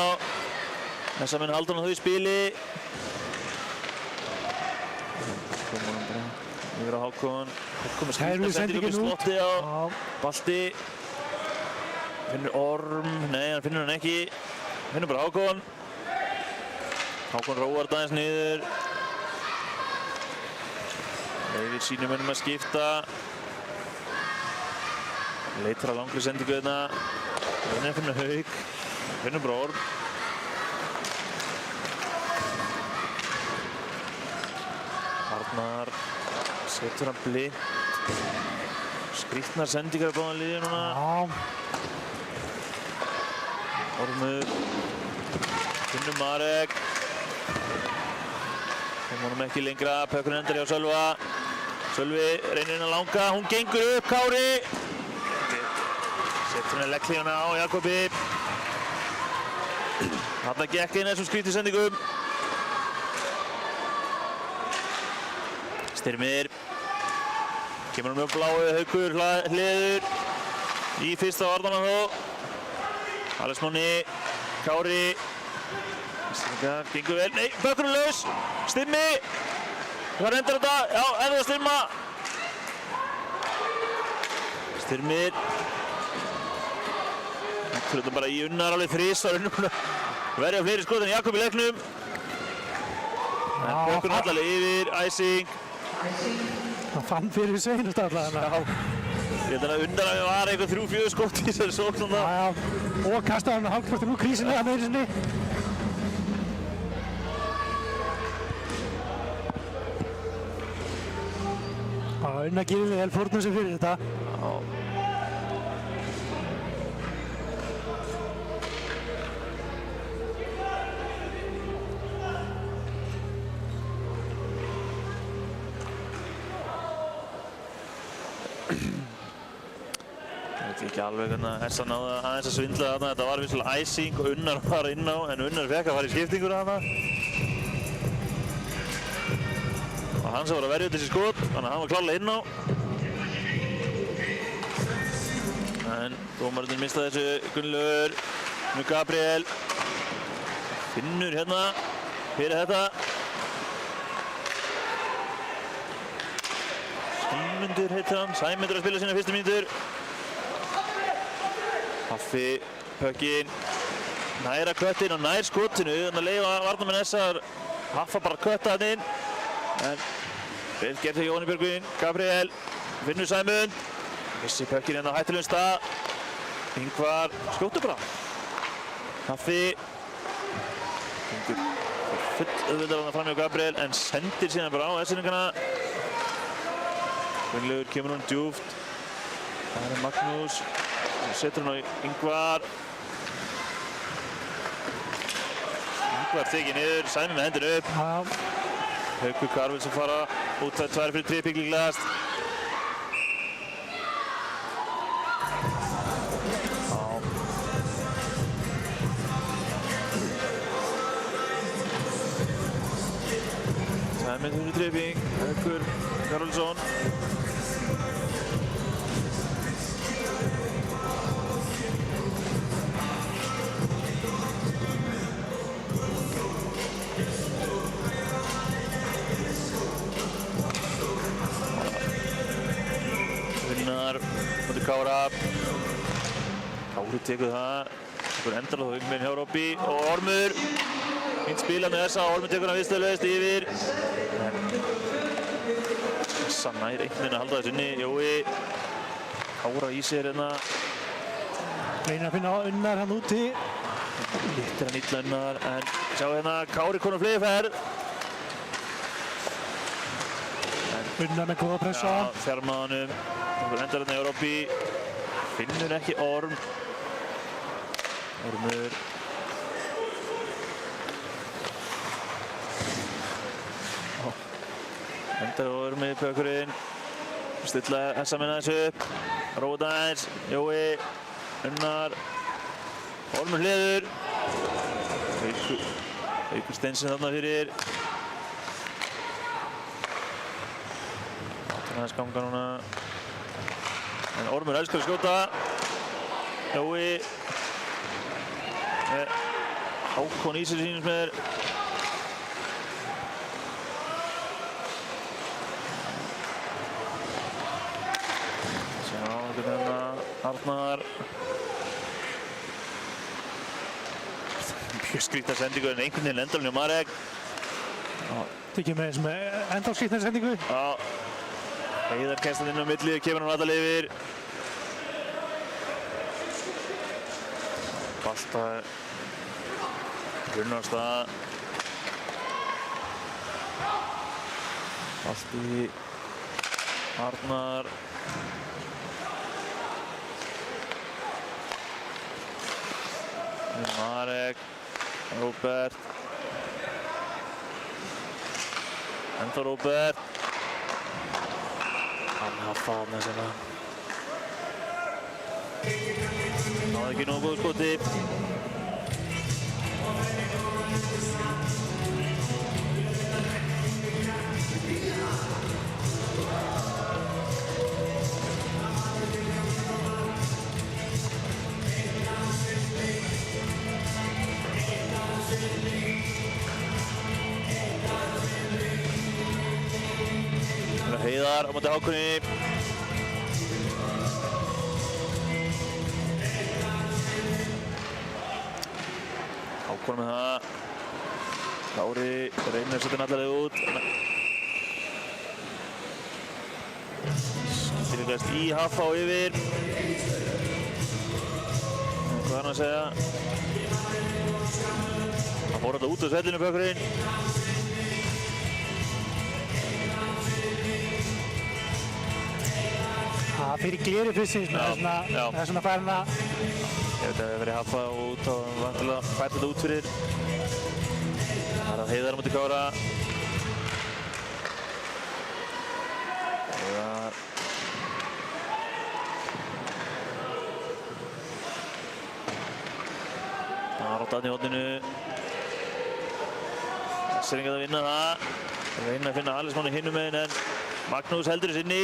Þessa menn haldur hann þau í spili. Komur hann bara yfir á Hákon. Hákon með skrýtna sendingu upp í slotti á Balti. Finnur Orm. Nei, hann finnur hann ekki. Finnur bara Hákon. Hákon róar það aðeins niður. Leifir sínum mönnum að skipta. Leitar að langri sendingu þarna. Reynir að finna Hauk. Finnur bara Orm. Arnar setur hann blind. Skrýtnar sendingar á báðum liðum núna. Ormur. Finnur Marek. Kom honum ekki lengra. Pökkurinn endar hjá Sölva. Sölvi reynir inn að langa. Hún gengur upp. Kári. Setur hann legglíðana á Jakobi. Þarna gekk inn þessum skrýtnu sendingum. Styrmir. Kemur hann með bláu, Haukur hliður í fyrsta varðana þó. Alex Máni, Kári. Styrmingar, gengur vel. Nei, Pökkurinn laus. Styrmi. Hvað endar þetta? Já, það Styrma. Styrmir. Þetta er bara í Unnar alveg þrisvar. Verja fleiri skot en Jakob í leiknum. En Pökkurinn allavega yfir, æsing. Það fann fyrir seinust allavega. Já. Ég held að Unnar að við var eitthvað 3-4 skot í þessari sókn og það. Já. Og kastaði hann hálfkvörtin úr krísinni að meiri sinni. Unnar gerir vel fórnum sem fyrir þetta. Já. Ég veit ekki alveg hvernig Essa náði aðeins að svindla þarna. Þetta var vissulega æsing og Unnar var inn á, en Unnar fekk að fara í skiptinguna þarna. Og hann sem var að verja þessi skot, þannig að hann var klárlega inn á. En dómarinn mistaði þessu. Gunnlaugur, nú Gabriel. Finnur hérna fyrir þetta. Sæmundur heitir hann. Sæmundur að spila sína fyrstu mínútur. Haffi, högginn, næra köttinn og nær skotinu. Þannig að leiða varnarmenn Essar Haffa bara kötta hann inn. En vel gert hjá Jóni Björgvin. Gabriel, Finnur Sæmund. Missi högginn hérna á hættulegum stað. Ingvar skjótur bara. Haffi. Gengur full auðvitað hann fram hjá Gabriel en sendir síðan bara á Essiningana. Gunnlaugur kemur hún djúpt. Það er Magnús. Setur hann á Ingvar. Ingvar tekið niður, Sæmi með hendina upp. Haukur Karvel sem fara út að 2 fyrir 3 líklegast. Sæmi fyrir tripping, Haukur Karvelsson. Kára. Kári tekur það. Tekur endalega þá umleginn hjá Robby og Ormur. Fínt spila með Essa. Ormur tekur hann viðstöðlaust yfir. Essa nær einhvern veginn að halda þessu inni. Jói. Kára í sér hérna. Reynir að finna Unnar hann úti. Littir hann illa Unnar en sjá hérna Kári konum flegiferð. Unnar með góða pressa. Já, þjarmaði honum. Hún endar hérna hjá Robby. Finnur ekki Orm. Ormur. Endar Ormi í pökurinn. Stilla Essa minna þessu upp. Róta aðeins. Jói. Unnar. Ormur hliður. Haukur Steinsson þarna fyrir. Aðeins ganga núna. En Ormur elskar að skjóta. Jói. Hákon í sér sínum með. Sjá, hvernig hérna Arnar. Mjög skrítna sendingu en einhvern veginn endalinn hjá Marek. Tekið með þessum enda skrítna sendingu. Já. Heiðar kæstan inn á milli, kemur hann alltaf yfir. Balta runnar á stað. Balti Arnar. Marek. Róbert. Enda Róbert. Hann hafði þarna sem að náði ekki nógu góðu skoti. Heiðar á móti Hákoni. Hákon með það. Kári reynir að setja hann allavega út. Skilirgast í Haffa og yfir. Hvað er hann að segja? Hann fór alltaf út á svellinu pökurinn. Það fyrir gleri fyrstins með þessuna færna. Ég veit að það hefur verið Haffa út og vantilega fært þetta út fyrir. Það er að Heiðar á móti Kára. Heiðar. Þarna í horninu. Vestfirðingar að vinna það. Reyna að finna Alex Máni hinum megin en Magnús heldur þess inni.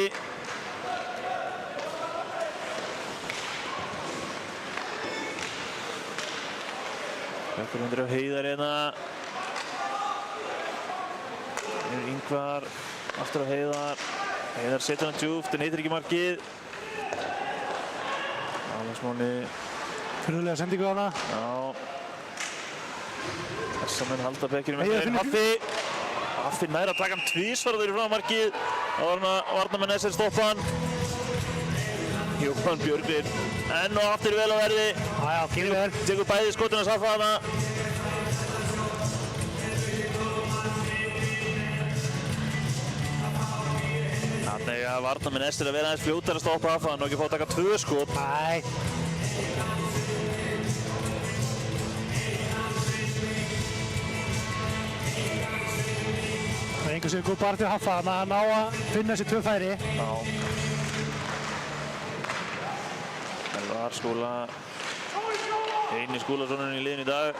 Bökkur undir á Heiðar hérna. Ingvar aftur á Heiðar. Heiðar setur hann djúpt en heitir ekki markið. Alex Máni. Fyrðulega sendingu á hana. Já. Þessa menn halda bekkinu með þeirri Haffi. Haffi nær að taka hann tvísvarður í frá markið. Það var hann að varnarmenn SR stoppa hann. Jóhann Björgvin enn og aftur vel á verði. Já, kemur vel. Tekur bæði skotin að Safa hana. Þannig að varnarmenn SR að vera aðeins fljótar að stoppa Haffa. Hann og ekki fá að taka 2 skot. Nei. Það er einhvers veginn góð barndið Haffa þannig að ná að finna þessi 2 færi. Já. Elvar Skúla. Eini Skúlasonurinn í liðinu í dag.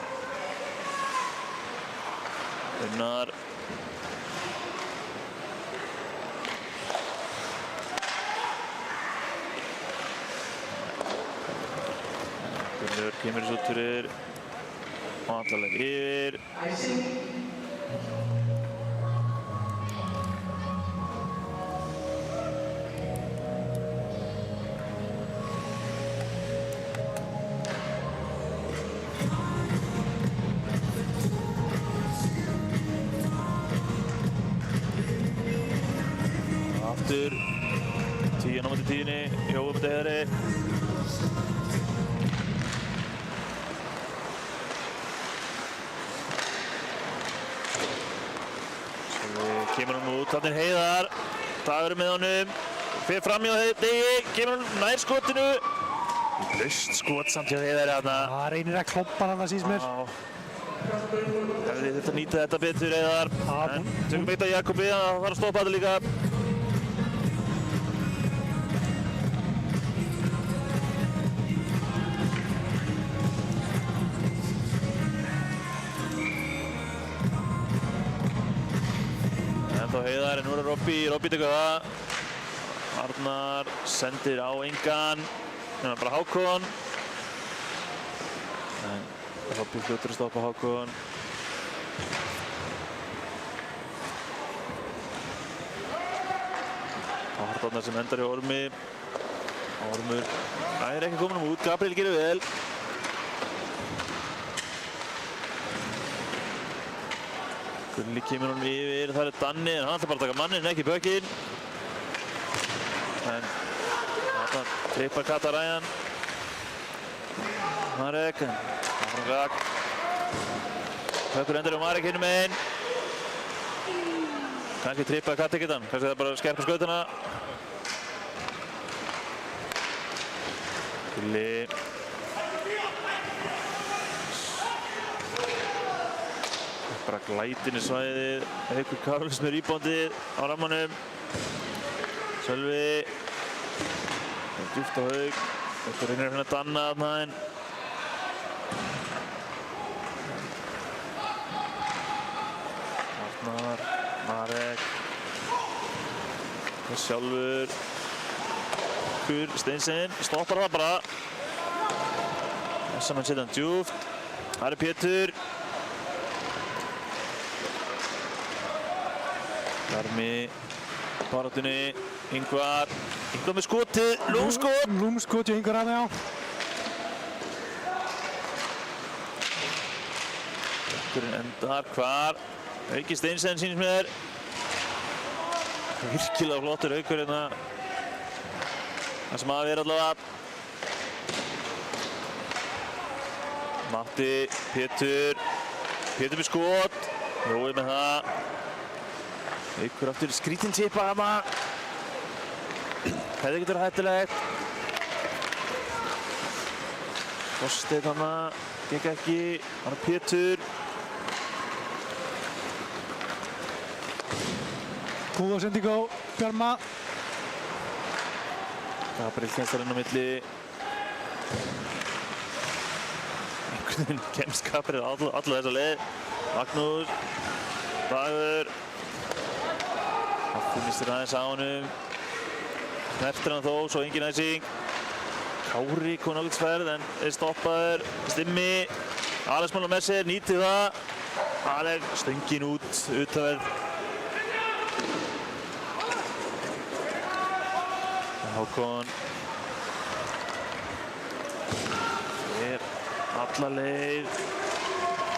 Unnar. Gunnur kemur þessu út fyrir. Og allalega yfir. Aftur. 10 á móti 10. Jói með Heiðari. Kemur hann út, þarna er Heiðar. Dagur með honum. Fer fram hjá Degi, kemur hann nær skotinu. Laust skot samt hjá Heiðari þarna. Það reynir að kloppa hann að síst mér. Hefði þetta nýta þetta betur Heiðar. En tökum eitt af Jakobi, það þarf að stoppa þetta líka. Ennþá Heiðar, en nú er Robby tekur það. Arnar sendir á engan. Núna bara Hákon. En Robby fljótur að stoppa Hákon. Arnar sem endar í Ormi. Ormur er ekki komin út, Gabriel gerir vel. Gulli kemur honum yfir, það er Danni, en hann ætlar bara að taka mannin, ekki bökinn. En þarna trippar Kata Ræjan. Marek, áfram Gag. Bökkur endur á Marek hinum megin. Kannski trippar Kata ekkert hann, kannski það bara skerpa skautana. Gulli. Bara glætin í svæðið. Haukur Karls með rýbóndið á rammanum. Sölvi. Djúpt á Hauk. Haukur reynir að finna Danna þarna en. Arnar. Marek. Það sjálfur. Haukur Steinsen. Stoppar það bara. Þess að mann setja hann djúpt. Það er Pétur. Garmi, baráttunni, Ingvar með skotið, lúmskot! Lúmskot hjá Ingvar aðeins, já. Haukurinn endar hvar? Hauki Steinsen sýnist mér. Virkilega flottur Haukur hérna. Það sem að vera allavega. Matti, Pétur með skot. Jói með það. Haukur aftur skrítinn tippa hana. Hefði getur hættulegt. Þorsteinn hana, gekk ekki. Hann er Pétur. Góða sending á Bjarma. Gabriel kemst þar inn á milli. kemst Gabriel alla þessa leið. Magnús, Dagur. Haffi missir aðeins á honum. Snertir hann þó, svo engin æsing. Kári kom nákvæmsferð en er stoppaður. Stimmi, Alex málar með sér, nýtir það. Alex stöngin út, utanverð. Hákon. Er alla leið.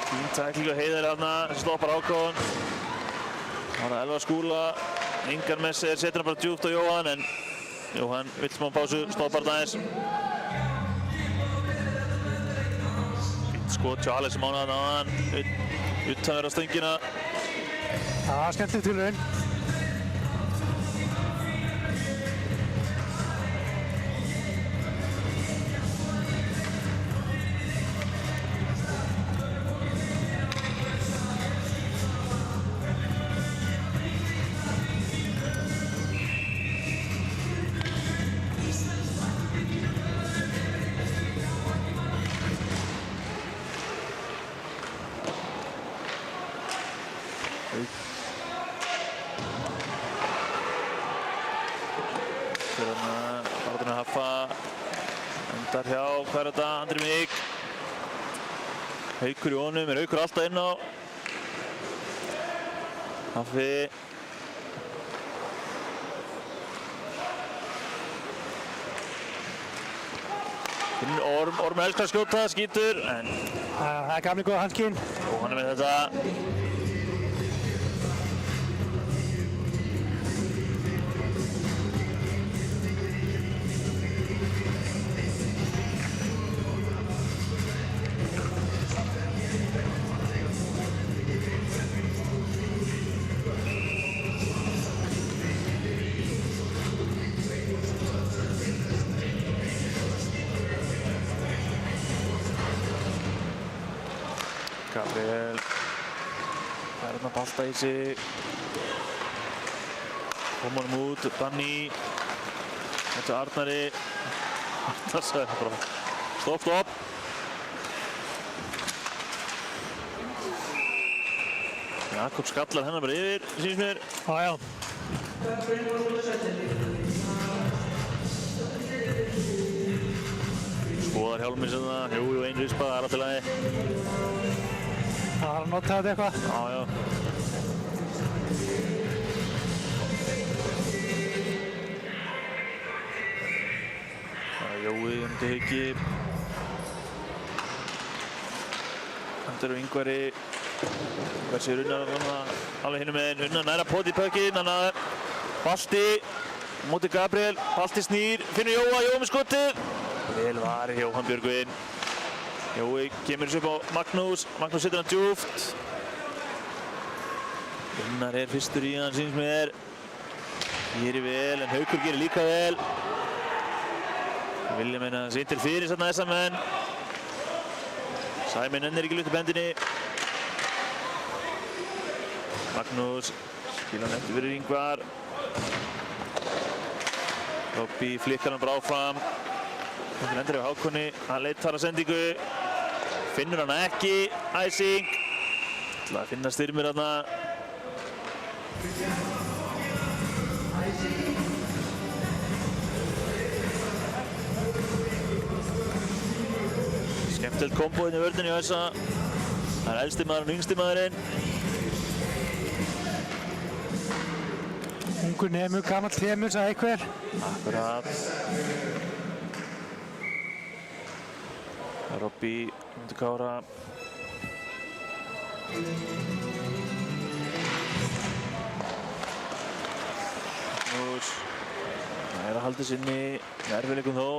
Fín tækling á Heiðari þarna, stoppar Hákon. Það var Elvar Skúla. Engan með sér, setur hann bara djúpt á Jóhann en Jóhann vill smá pásu, stoppar það aðeins. Fínt skot hjá Alex Mánaðan áðan, utanverð á stöngina. Það var skemmtilegt tilraun. Endar hjá, hvað er þetta? Andri Mig. Haukur í honum, er Haukur alltaf inn á. Haffi. Orm elskar að skjóta, skýtur, en Það er gamli góða Hanskinn. og hann er með þetta. Gabriel fær hérna bolta í sig. Kom honum út, Danny. Þetta er Arnari. Arnar sagði bara stopp. Jakob skallar hennar bara yfir, sýnist mér. Já. Skoðar hjálminn sem það. Jú, ein rispa, það er alltaf lagi. Það var að nota þetta eitthvað. Já. Það er Jói undir Hauki. Hundur og Ingvari. Ingvar sér Unnar alveg hinum meginn. Unnar næra poti í pökkinn. Hann að Balti. Móti Gabriel. Balti snýr. Finnur Jóa. Jóa með skotið. Vel varið Jóhann Björgvin. Jói kemur þessu upp á Magnús. Magnús setur hann djúpt. Unnar er fyrstur í hann, sýnist mér. Gerir vel, en Haukur gerir líka vel. Vilja meina sér til fyrir þarna þessa menn. Sæmi nennir ekki lutt upp hendinni. Magnús spila hann eftir fyrir Ingvar. Robby flikkar hann bara áfram. Hann endur yfir Hákonni. Hann leitar að sendingu. Finnur hann ekki. Æsing. Ætla að finna Styrmir þarna. Skemmtilegt kombo inn í vörðinni hjá þessa. Það er elsti maðurinn og yngsti maðurinn. Ungur nemur, gamall temur, sagði einhver. Akkurat. Robby undir Kára. Magnús. Það er að halda sinni. Erfiðleikum þó.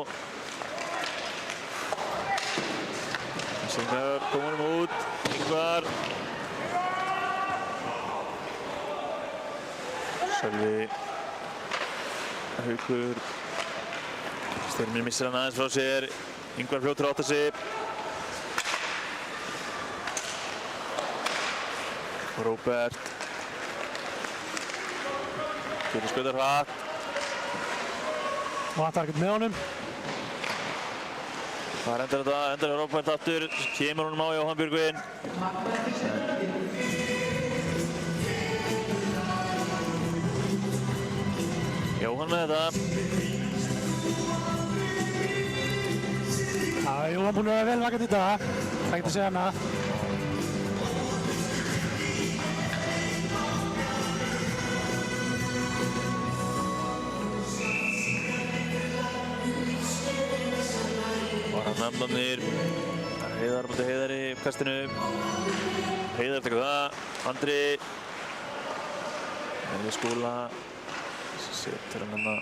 Sengar kom honum út. Ingvar. Sölvi. Haukur. Styrmir missir hann aðeins frá sér. Ingvar fljótur átta sig. Róbert. Getur skautar hratt. Vantar ekkert með honum. Það endur þetta, endur Róbert aftur, kemur honum á Jóhann Björgvin. Jóhann með þetta. Já, Jóhann búinn að vera vel vakandi í dag. Það getur að segja hana. Nefnarnir, Heiðar mútið Heiðari í kastinu. Heiðar tekur það, Andri. Henni Skúla. Setur hann hérna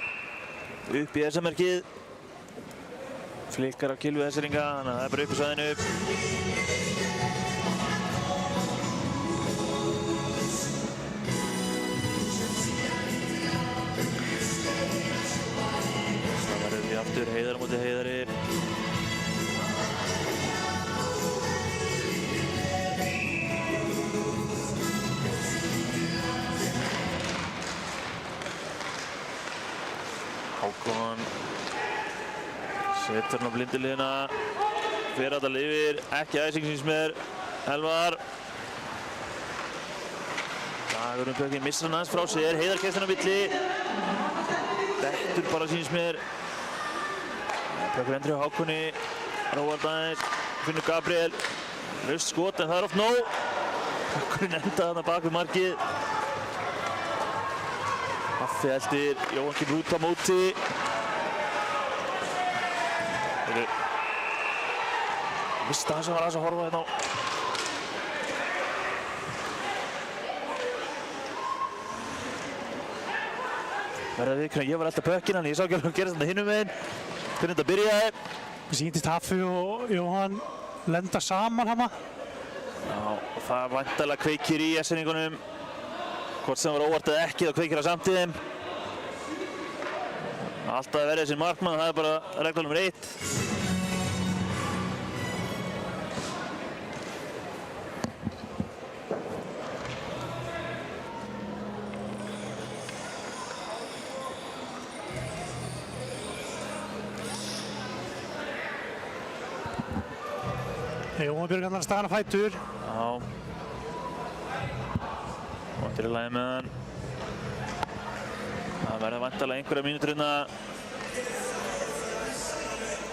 upp í S-merkið. Flikkar á Gylfi Hesseringa, þannig að það er bara upp í svæðinu. Það verður því aftur Heiðar mútið Heiðari. Hákon setur hann á blindiliðina, fer alltaf yfir, ekki æsing síns mér, Elvar. Dagur Björgvin missar hann aðeins frá sér, Heiðar kemst hann á milli, dettur bara síns mér. Björgvin endur hjá Hákoni, róar aðeins, finnur Gabriel, laust skot en það er oft nóg. Hákonin endaði þarna bak við markið. Haffi eldir, Jóhann kemur út á móti. Ég vissi það sem var aðeins að horfa hérna á. Verða viðkynna, ég var alltaf pökkinn, en ég sá ekki alveg að gera þetta hinum meginn. Hvernig þetta byrjaði. Mér sýndist Haffi og Jóhann lenda saman hana. Já, og það væntanlega kveikir í S-ningunum. Hvort sem var óvart eða ekki, þá kveikir það samt í þeim. Alltaf að verja sinn markmann, það er bara regla nr. 1. Jóhann Björgvin annar staðan á fætur. Já. Vondir í lagi með hann. Það verða væntanlega einhverja mínútur hérna.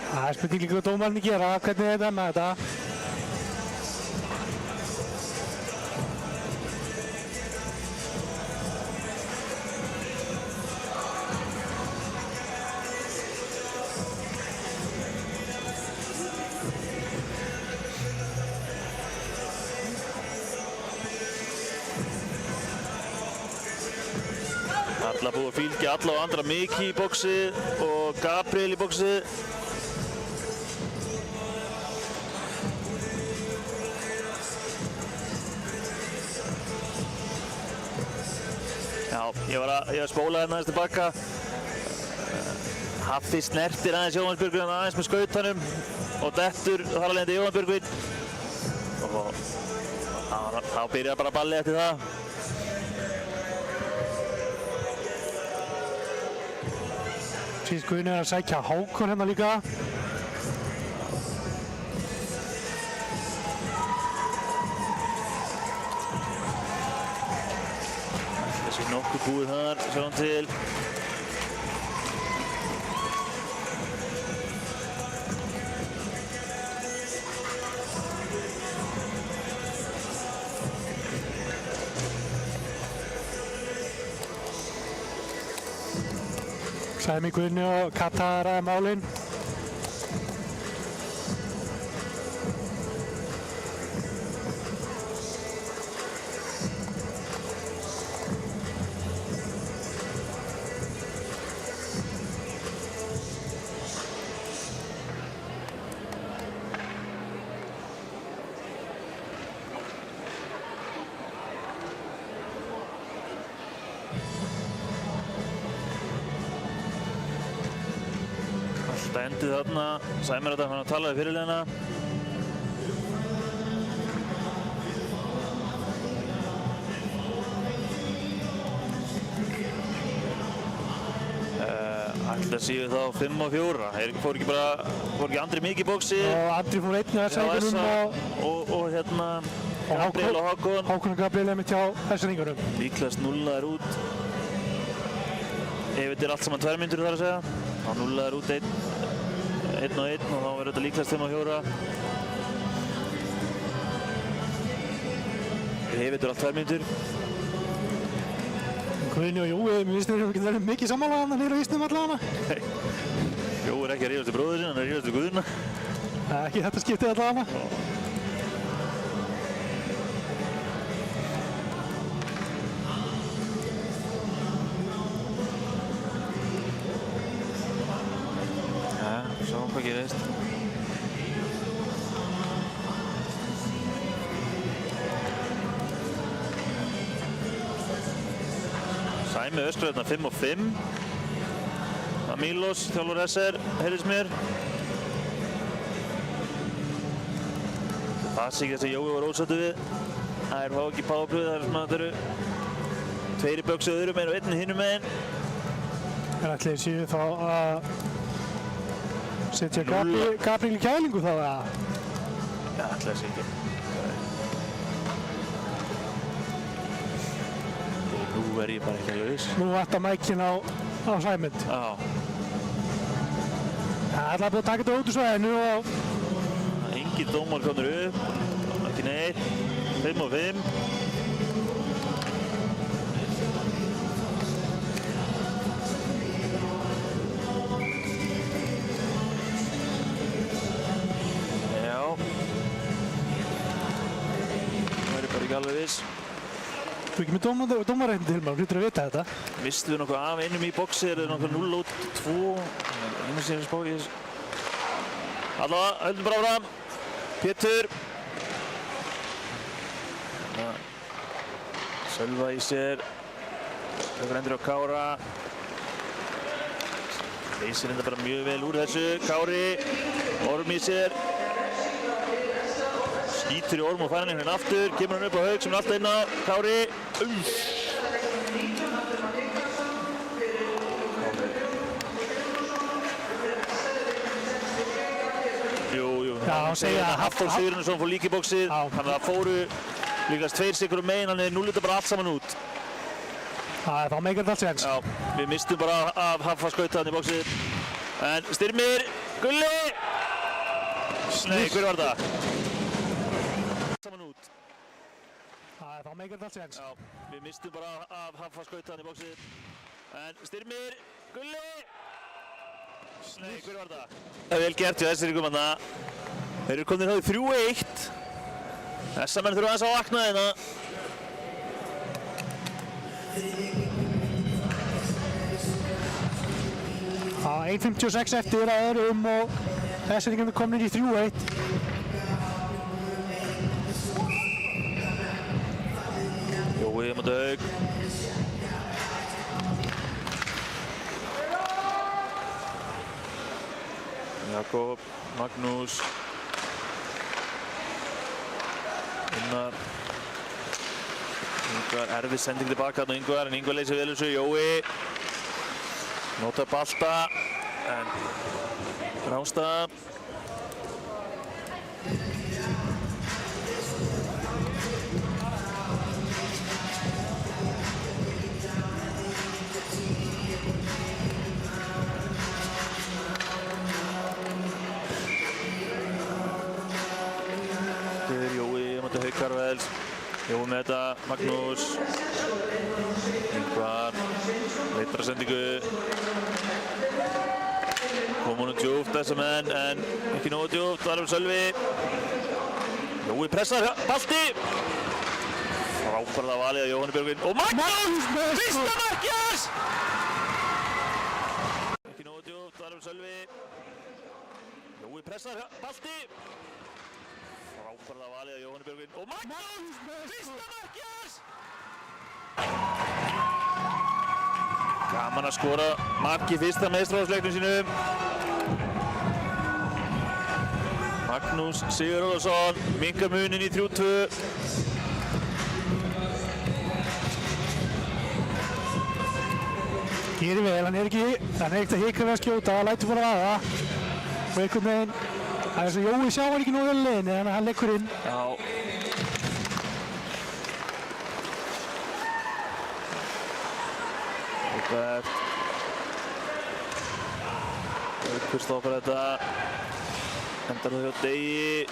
Það er spurning líka hvað dómarinn gera, hvernig er þetta með þetta. Alla búið að fylgja alla og andra Miki í bóksið og Gabriel í bóksið. Já, ég var að spóla hérna aðeins tilbaka. Haffi snertir aðeins Jóhann Björgvin aðeins með skautanum og dettur þar að leiðandi Jóhann Björgvin. Og þá byrjar bara ballið eftir það. Sýnst Guðni er að sækja Hákon hérna líka. Þessi nokkuð búið þar, sjáum til. Sæmi Guðni og Kata ræða málin. Þetta endið þarna, Sæmir þetta hann að tala við fyrirliðina. Þetta séu þá 5 og 4. Fór ekki Andri mikið í bóksi? Og Andri fór einn í S-ringunum og hérna Gabriel og Hákon. Hákon og Gabriel einmitt hjá S-ringunum. Líklegast nullaðir út. Ef þetta allt saman 2 mínútur þar að segja. Þá nullaðir út 1 og 1 og þá verður þetta líklegast 5 og 4. Ef þetta allt 2 mínútur. Guðni og Jói, mér finnst þeir ekki verið mikið sammála hann niður á ísnum allavega. Nei. Jói ekki að rífast við bróður sinn, hann að rífast við Guðna. Ekki þetta skiptið allavega. Sjáum hvað gerist. Sæmi öskrar hérna 5 og 5. Mílos, þjálfur SR, heyrðist mér. Það sé ekki þess að Jói var ósáttur við. Það fá ekki powerplay, það eru 2 í böksu öðrum meginn og 1 hinum meginn. En ætli þeir séu þá að setja Gabriel í kælingu þá eða? Já, ætli það sé ekki. Nú er ég bara ekki að laus. Nú vantar mækinn á Sæmund. Já. Það er alltaf búið að taka þetta út úr svæðinu og... Engin dómar komnir upp. Ekki neitt. 5 og 5. Já. Það er bara ekki alveg viss. Þú ekki með dómareitn til maður, hlýtur að vita þetta. Mistum við nokkuð af einum í boxi, er það nokkuð 0 út 2. Einu sem spá í þessu. Allavega, höldum bara áfram. Pétur. Sölva í sér. Tökur endur á Kára. Leysir enda bara mjög vel úr þessu. Kári. Orm í sér. Skítur í Orm og fær hann hérna aftur. Kemur hann upp á Haug sem er alltaf inn á. Kári. Já, segja að Hafþór Sigurðarson fór líka í bóksið. Þannig að það fóru líkast 2 sigur megin, hann hefði núlita bara allt saman út. Þá meikar þetta allt séns. Já, við mistum bara af Haffa skautaðan í bóksið. En Styrmir, Gulli! Nei, hver var það? Saman út. Þá meikar þetta allt séns. Já, við mistum bara af Haffa skautaðan í bóksið. En Styrmir, Gulli! Nei, hver var það? Það er vel gert hjá S-ringum þarna. Þeir eru komnir þá í 3-1. Þessa menn þurfa aðeins að vakna hérna. Já, 1.56 eftir að öðrum og S-ringum er komnir í 3-1. Jói á móti Haug. Jakob, Magnús. Unnar. Ingvar, erfið sending tilbaka þarna á Ingvar, en Ingvar leysir vel þessu. Jói. Notar balta. En Rástad. Haukarvels, Jói með þetta, Magnús, Ingvar, leitar að sendingu, kom honum djúpt þessa menn, en ekki nógu djúpt, það er Sölvi, Jói pressar, balti, frábærlega valið að Jóhanni Björgvin, og Magnús, fyrsta markið! Ekki nógu djúpt, það er Sölvi, Jói pressar, balti, frábærlega valið að Jóhanni Björgvin og Magnús! Fyrsta markið! Gaman að skora mark í fyrsta meistaraflokksleiknum sínum. Magnús Sigurðarson minnkar muninn í 3-2. Gerir vel, hann er ekkert að hika við að skjóta, hann lætur bara aða. Og einhvern veginn, það er eins og Jói sjá hann ekki nógu vel í leiðinni, þannig að hann leggur inn. Já. Robert. Haukur stoppar þetta. Endar það hjá Degi.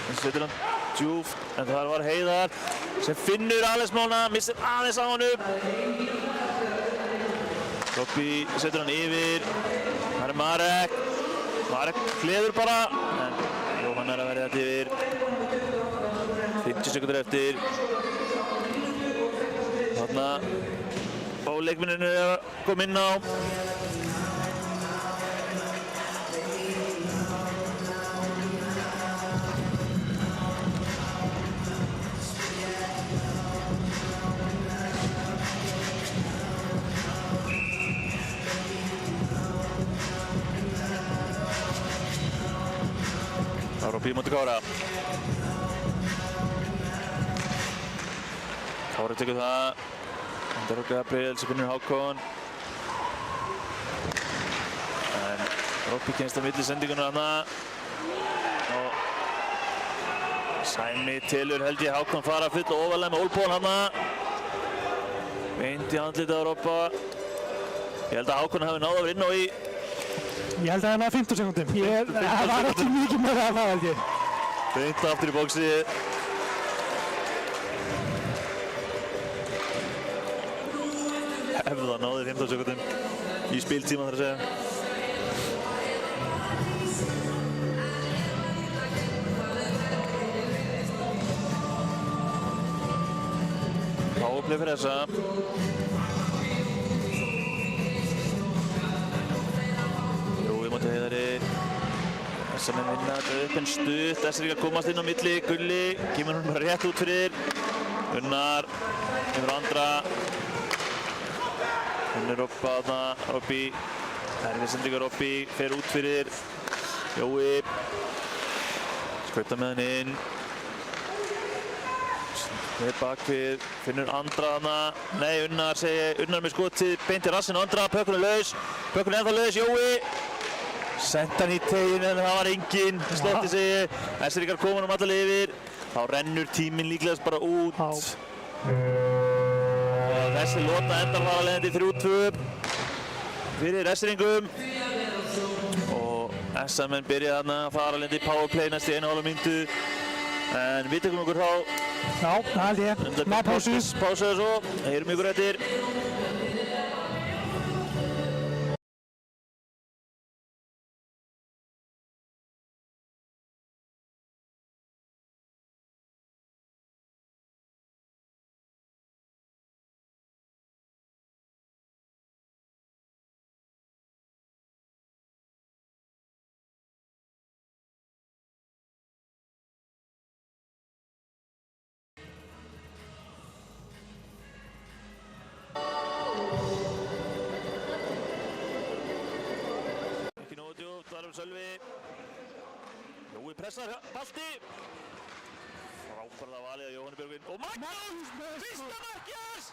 Þannig setur hann djúpt, en þar var Heiðar sem finnur Alex Mána, missir aðeins á honum. Robby setur hann yfir. Það er Marek. Marek hleður bara, en Jóhann er að verða þetta yfir. 50 sekundur eftir. Þarna og leikmenninu er að koma inn á. Robby móti Kára. Kári tekur það. Andar og Gabriel sem finnur Hákon. En Robby kemst á milli sendingunum þarna. Og Sæmi telur held ég Hákon fara full og ofalega með olbón þarna. Beint í andlitið á Robba. Ég held að Hákon hafi náð að vera inn á í. Ég held að það er 15 sekundum. Það var ekki mikið meira að það held ég. Beint aftur í bóksi. Ef það náði 15 sekundum í spiltíma þar að segja. Áöfni fyrir þessa. Heiðari. Þessar menn vinna þetta upp en stutt. Þessar ekki að komast inn á milli. Gulli kemur hún bara rétt út fyrir. Unnar kemur á andra. Hún er Robba þarna. Robby. Erfið sendingar Robby. Fer út fyrir. Jói. Skauta með hann inn. Þeir bakvið. Finnur andra þarna. Nei, Unnar segi ég. Unnar með skotið. Beint í rassinn á andra. Pökkur er laus. Pökkur er ennþá laus. Jói. Sent hann í tegin en það var enginn, slotti segi. Þessir ykkar koma alla leið yfir. Þá rennur tíminn líklegast bara út. Og þessi lota endar fara leiðandi 3-2 fyrir Esseringum. Og SM-menn byrja þarna að fara leiðandi í powerplay næst í 1,5 mínútu. En við tekum okkur þá. Já, það held ég. Ná pásu. Pásu og svo. Heyrum ykkur eftir. Sölvi. Jói pressar Balti. Frábærlega valið af Jóhanni Björgvin. Og Magnús! Fyrsta markið!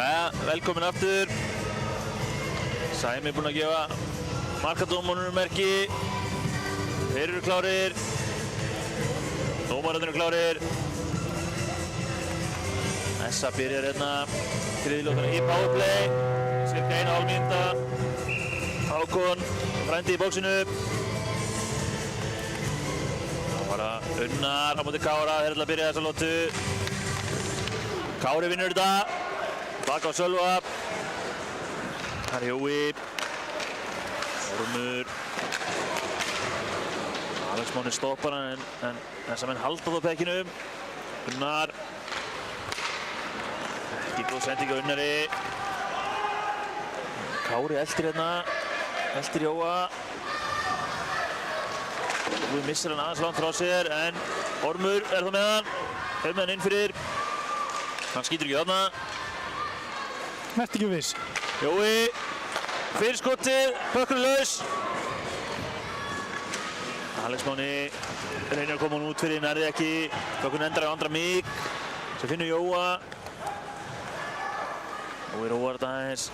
Jæja, velkomin aftur. Sæmi er búinn að gefa markadómunum merki. Þeir eru klárir. Dómararnir eru klárir. Essa byrjar hérna þriðjulókana í powerplay. Cirka 1,5 mínúta. Hákon, frændi í bóksinu. Það var að Unnar á móti Kára. Þeir ætla að byrja þessa lótu. Kári vinnur þetta. Bak á Sölva. Það er Jói. Ormur. Alex Máni stoppar hann en þess að menn halda á pekkinu. Unnar. Ekki góð sending á Unnari. Kári eldir hérna. Eldir Jóa. Jói missir hann aðeins langt frá sér en Ormur er það með hann. Er með hann inn fyrir. Hann skýtur ekki þarna. Vertu ekki viss. Jói. Fyrir skotið. Pökkurinn laus. Alex Máni reynir að koma hann út fyrir, nærði ekki. Pökkurinn endar á andra mík. Sem finnur Jóa. Jói róar þetta aðeins.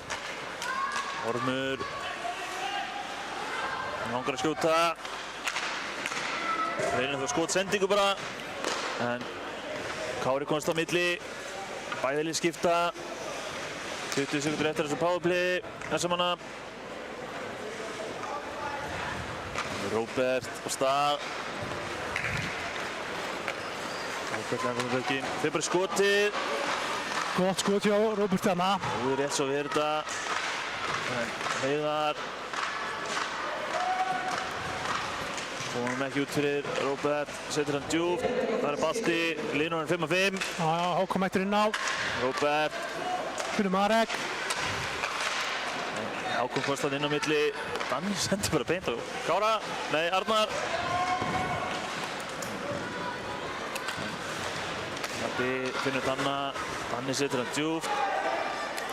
Ormur. Hann langar að skjóta. Reynir það skotsendingu bara. En Kári komst á milli. Bæði lið skipta. 20 sekundur eftir þessu powerplay. Þessum hana. Róbert á stað. Róbert lengur með bökkinn. Þeir bara skotið. Gott skot hjá Róbert þarna. Þú er rétt svo við þetta. Heiðar. Komum ekki út fyrir Róbert. Setur hann djúpt. Það er balti. Línurinn 5-5. Já, Hákon mættur inn á. Róbert. Fyrir Marek. Hákon komst hann inn á milli. Danni sendur bara beint á Kára. Nei, Arnar. Dabbi finnur Danna. Danni setur hann djúpt.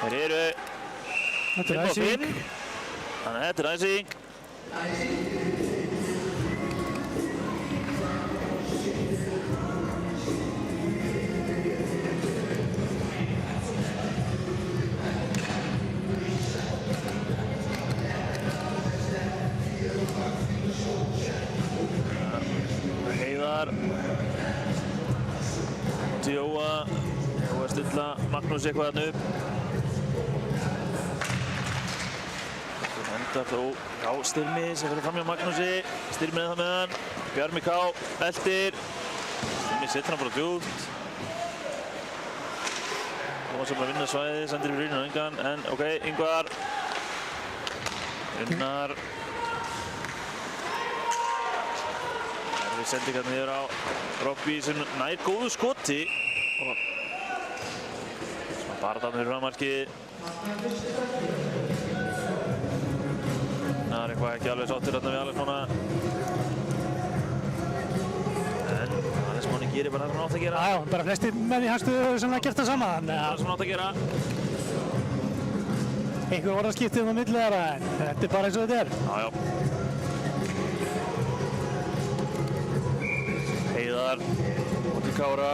Þeir eru 5-5. Þannig að þetta er æsing. Heiðar. Jóa. Jóa að stilla Magnús eitthvað þarna upp. Endar þó á Styrmi sem fyrir fram hjá Magnúsi. Styrmi er það með hann. Bjarmi K. eldir. Styrmi setur hann bara djúpt. Koma sem bara að vinna svæði, sendir yfir rýrinn á engan. En ok, Ingvar. Unnar. Erfið sending hérna niður á Robby sem nær góðu skoti. Svona bara þarna fyrir frammarkið. Það er eitthvað ekki alveg sáttur þarna við Alex Mána. En Alex Máni gerir bara það sem hann átt að gera. Já, bara flestir menn í hans stöðu sem hafa gert það sama. Það er það sem hann átt að gera. Einhver orðaskipti á milli þeirra en þetta er bara eins og þetta er. Já. Heiðar út í Kára.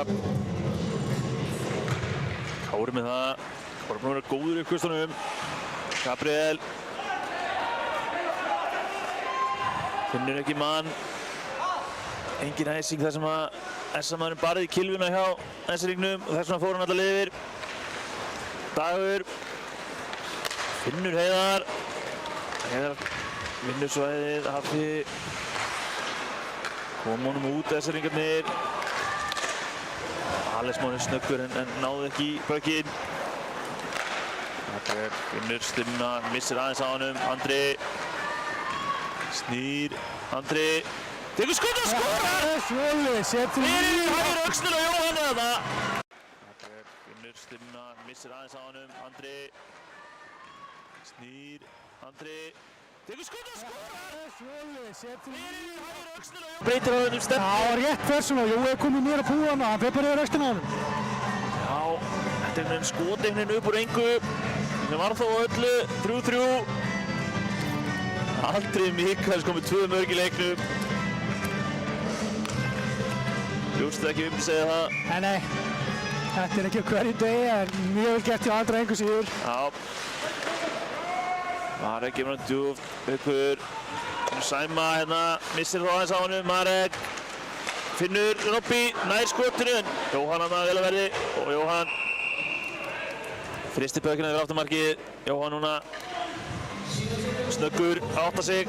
Kári með það. Kári búinn að vera góður í uppkvöstunum. Gabriel. Finnur ekki mann. Engin æsing þar sem að SA-maðurinn barði í kylfuna hjá S-ringnum og þess vegna fór hann alltaf yfir. Dagur. Finnur Heiðar. Heiðar vinnur svæðið. Hafi. Kom honum út S-ringarnir. Alex Máni snöggur en náði ekki í bökkinn. Finnur Styrmina, missir aðeins á honum. Andri. Snýr. Andri. Tekur skot og skorar! Svolítið, setur Fyrir hægri öxlina á Jóhanni þarna. Finnur Styrmina, missir aðeins á honum. Andri. Snýr. Andri. Tekur skot og skorar! Svolítið, setur Fyrir hægri öxlina á Jóhanni. Breytir á hennum stefnu. Það var rétt persónu og Jói er komið mér að púa hann og hann fer bara yfir öxlina á honum. Já, þetta er einhvern skoteinnin upp úr engu. Sem var þó á öllu. 3-3. Andri Mikaels komið 2 mörk í leiknum. Ljóst ekki myndi segja það. Nei. Þetta ekki á hverju degi en mjög vel gert hjá Andra engu síður. Já. Marek kemur hann djúpt, Haukur. Sæma hérna, missir þá aðeins á honum, Marek. Finnur Robby, nær skotinu en Jóhann hann vel að verði og Jóhann fristir pökina yfir afturmarkið. Jóhann núna snöggur að átta sig.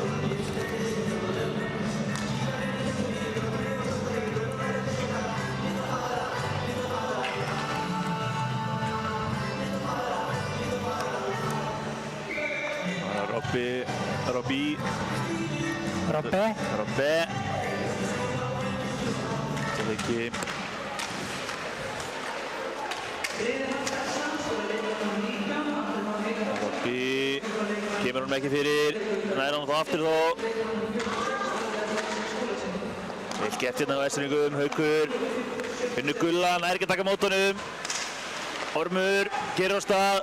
Robby. Það ekki. Robby kemur hann ekki fyrir, nær hann þá aftur þó. Vel gert hérna á Vestfirðingum, Haukur. Finnur Gulla, nær ekki að taka mót honum. Ormur gerir á stað.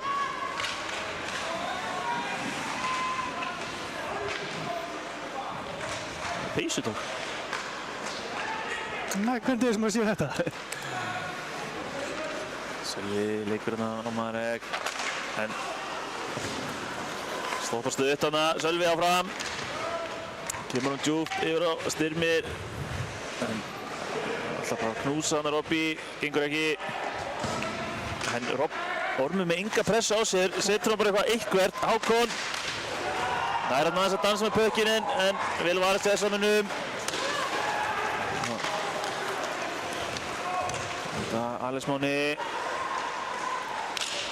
Peysutól. Nei, hvernig er sem að sé þetta? Sölvi leikur hérna á Marek. En stoppar stutt hana, Sölvi áfram. Kemur hann djúpt yfir á Styrmir. En alltaf bara að knúsa hana Robby, gengur ekki. En Ormur með enga pressa á sér, setur hann bara eitthvað Hákon. Það hann aðeins að dansa með pökinin en vel varist í S-samnum. Þetta Alex Máni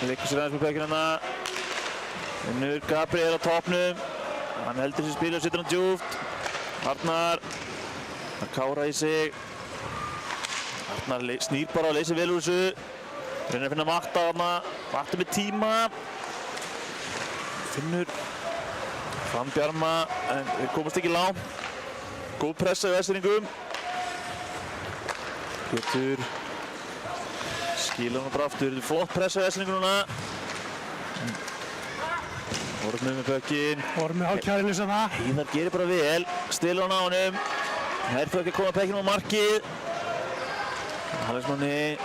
leikur sér aðeins með pökinin hana. Finnur Gabriel á toppnum. Hann heldur sér spil og setur hann djúpt. Arnar að kára í sig. Arnar snýr bara og leysir vel úr þessu. Reynir að finna Matta hana. Matta með tíma. Finnur fram Bjarma, en þeir komast ekki langt. Góð pressa í Vestfirðingum. Pétur skilur hann bara aftur. Flott pressa í Vestfirðingum núna. Ormur með pökkin. Ormur hálfkjærinu sem það. Íðar gerir bara vel. Stilur hann á honum. Þær þau ekki að koma pökkinu á markið. Alex Máni.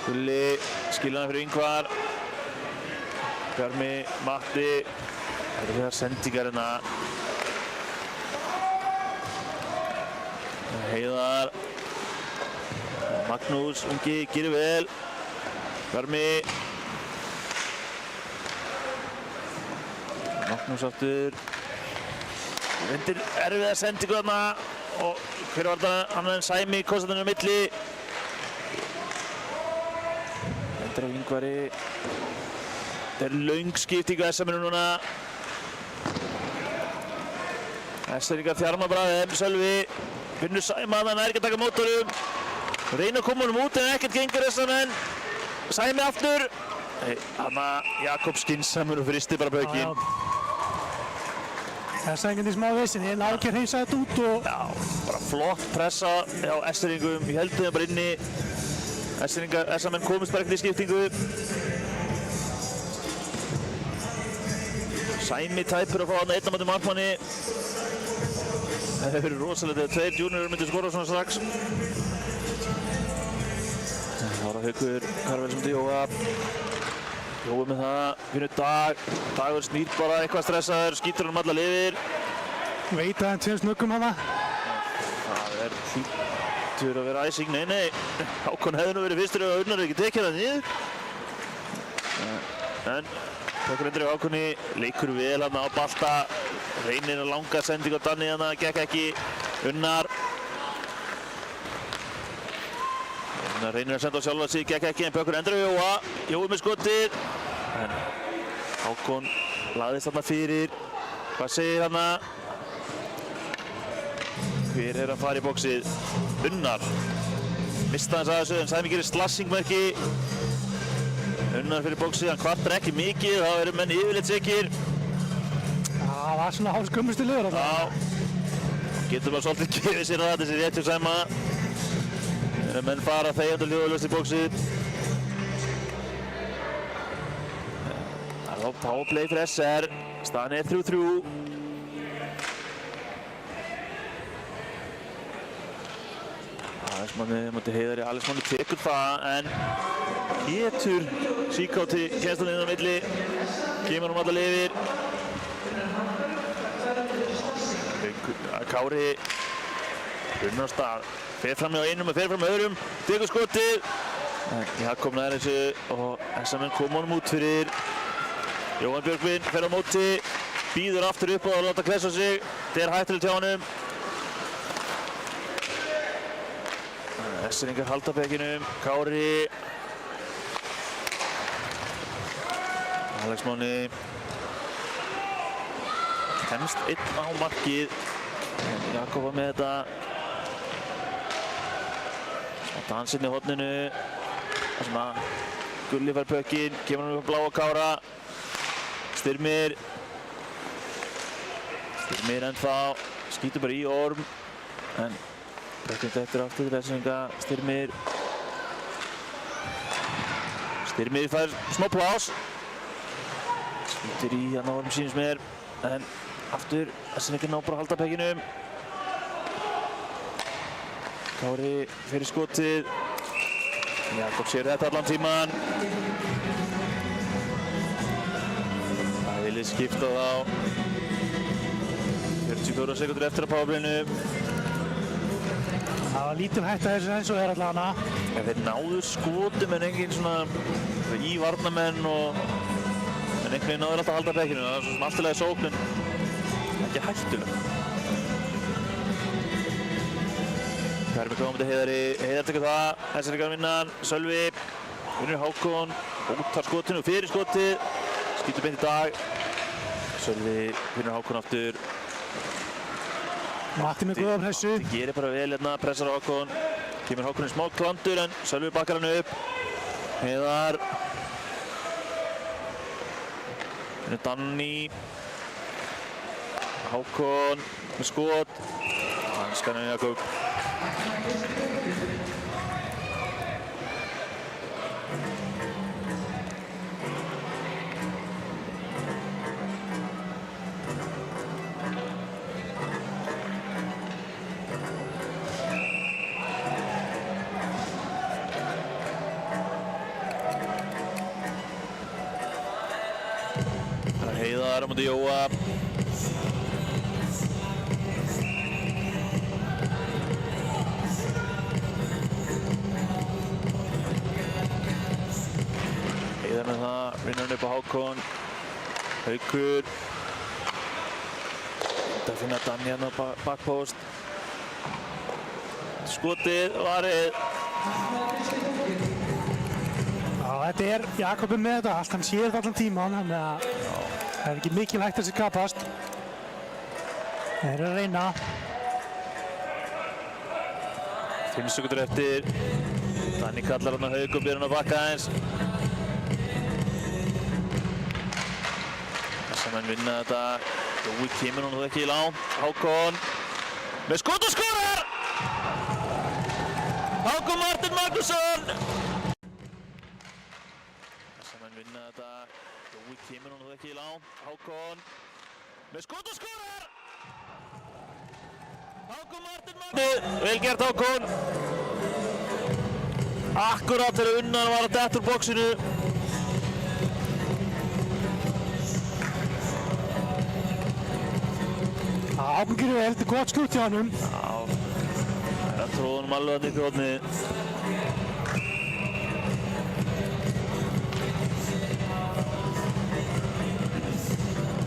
Gulli skilur hann fyrir Ingvar. Bjarmi, Matti. Það eru þegar sendingar hérna. Heiðar. Magnús, ungi, gerir vel. Bjarmi. Magnús aftur. Vendir erfiða sendingu þarna. Og hver var þetta? Annar en Sæmi, Konstantínu á milli. Vendir af Ingvari. Það er löng skipting á S-saminu núna. Vestfirðingar þjarma bara þeim, Sölvi. Finnur Sæma að hann ekki að taka mót honum. Reyna að koma honum út en ekkert gengur S-menn. Sæmi aftur. Hanna Jakob skynsamur og fristir bara pökinn. Það er sængandi smá vissin, ég náði ekki að hreinsa þetta út og... Já, bara flott pressa hjá S-firðingum. Ég held þeim bara inni. S-menn komist bara ekkert í skiptingu. Sæmi tæpur að fá hann einn á móti markmanni. Það hefur verið rosalegt þegar tveir júniorar myndi skora svona strax. Það var að Haukur, Karvel sem Jóa. Jói með það, finnur Dagur snýr bara eitthvað stressaður, skýtur hann alla lifir. Veit að hann tveim snöggum hana. Það er hlýtur að vera æsing, nei. Hákon hefði nú verið fyrstur og Unnar ekki tekið það niður. En Pökkur endur í Hákonni, leikur vel hann á Balta. Reynir að langa sending á Danni hana, gekk ekki. Unnar reynir að senda á sjálfa sig, gekk ekki, en Pökkur endur á Jóa. Jói með skotið. En Hákon lagðist þarna fyrir. Hvað segir hana? Hver er að fara í bóksið? Unnar. Mista hans að þessu, en Sæmi gerir slassingmerki. Unnar fyrir bóksið, hann kvartar ekki mikið, þá eru menn yfirleitt sikir. Það var svona hálf skömmustu liður á það. Já, getur bara svolítið gefið sér það, þessi rétt hjá Sæma. Menn fara þegjandi og hljóðalaust í bóksið. Það er þá powerplay fyrir SR, staðan er 3-3. Það Alex Máni múti Heiðari. Alex Máni tekur það en getur síkáti kemst hann inn á milli. Kemur hann alla lifir. Kári runnur á stað. Fer fram hjá einum og fer fram hjá öðrum. Tekur skotið. En Jakob nær þessu og SMN kom honum út fyrir. Jóhann Björgvin fer á móti. Býður aftur upp og láta klessa sig. Þetta hættulegt hjá honum. Essingar halda bekkjunum. Kári. Alex Máni. Kemst einn á markið. Jakob var með þetta. Dansinn í horninu. Það sem að Gulli fær pökkinn. Kemur hann upp á bláa Kára. Styrmir. Styrmir ennþá. Skýtur bara í Orm. En pökkinn dettur aftur til Essinga. Styrmir. Styrmir fær smá plás. Skýtur í hann á Orm sýnist mér. En aftur Essinga ná bara að halda pökkinum. Kári fyrir skotið. Jakob sér þetta allan tíman. Það vilja skipta þá. 44 sekundur eftir að powerplayinu. Það var lítil hætta þessu eins og allavega. Þeir náðu skotum en engin svona í varnamenn og en einhvern veginn náður alltaf að halda bekkinu. Það var svona allt í lagi sókn en ekki hættuleg. Hermi komandi Heiðari. Heiðar tekur það. Essingar vinna hann. Sölvi. Vinnur Hákon. Ótar skotinu fyrir skotið. Skýtur beint í dag. Sölvi vinnur Hákon aftur. Matti með góða pressu. Það gerir bara vel hérna. Pressar Hákon. Kemur Hákon í smá klandur en Sölvi bakkar hann upp. Heiðar. Vinnur Danni. Hákon með skot. Hanskan Jakob. Heiðar á móti Jóa. Heiðar með það, vinnur hann upp á Hákon. Haukur. Þetta finna Danni hérna á bakpost. Skotið, varið. Já, þetta Jakob með þetta allt, hann sér þetta allan tíman, þannig að það er ekki mikil hægt að þessi kapast. Þeir eru að reyna. 5 sekundur eftir. Danni kallar hann á Hauk og byrjar hann að bakka aðeins. SMN vinna þetta. Jói kemur hann þó ekki í langt. Hákon með skot og skorar! Hákon Martin Magnússon! SMN vinna þetta. Jói kemur hann þó ekki í langt. Hákon með skot og skorar! Hákon Martin Magnússon! Vel gert Hákon! Akkurát þegar unnan var að detta úr boxinu. Hákon gerir vel, þetta er gott skjút hjá honum. Já, það tróði honum alveg að niður hodni.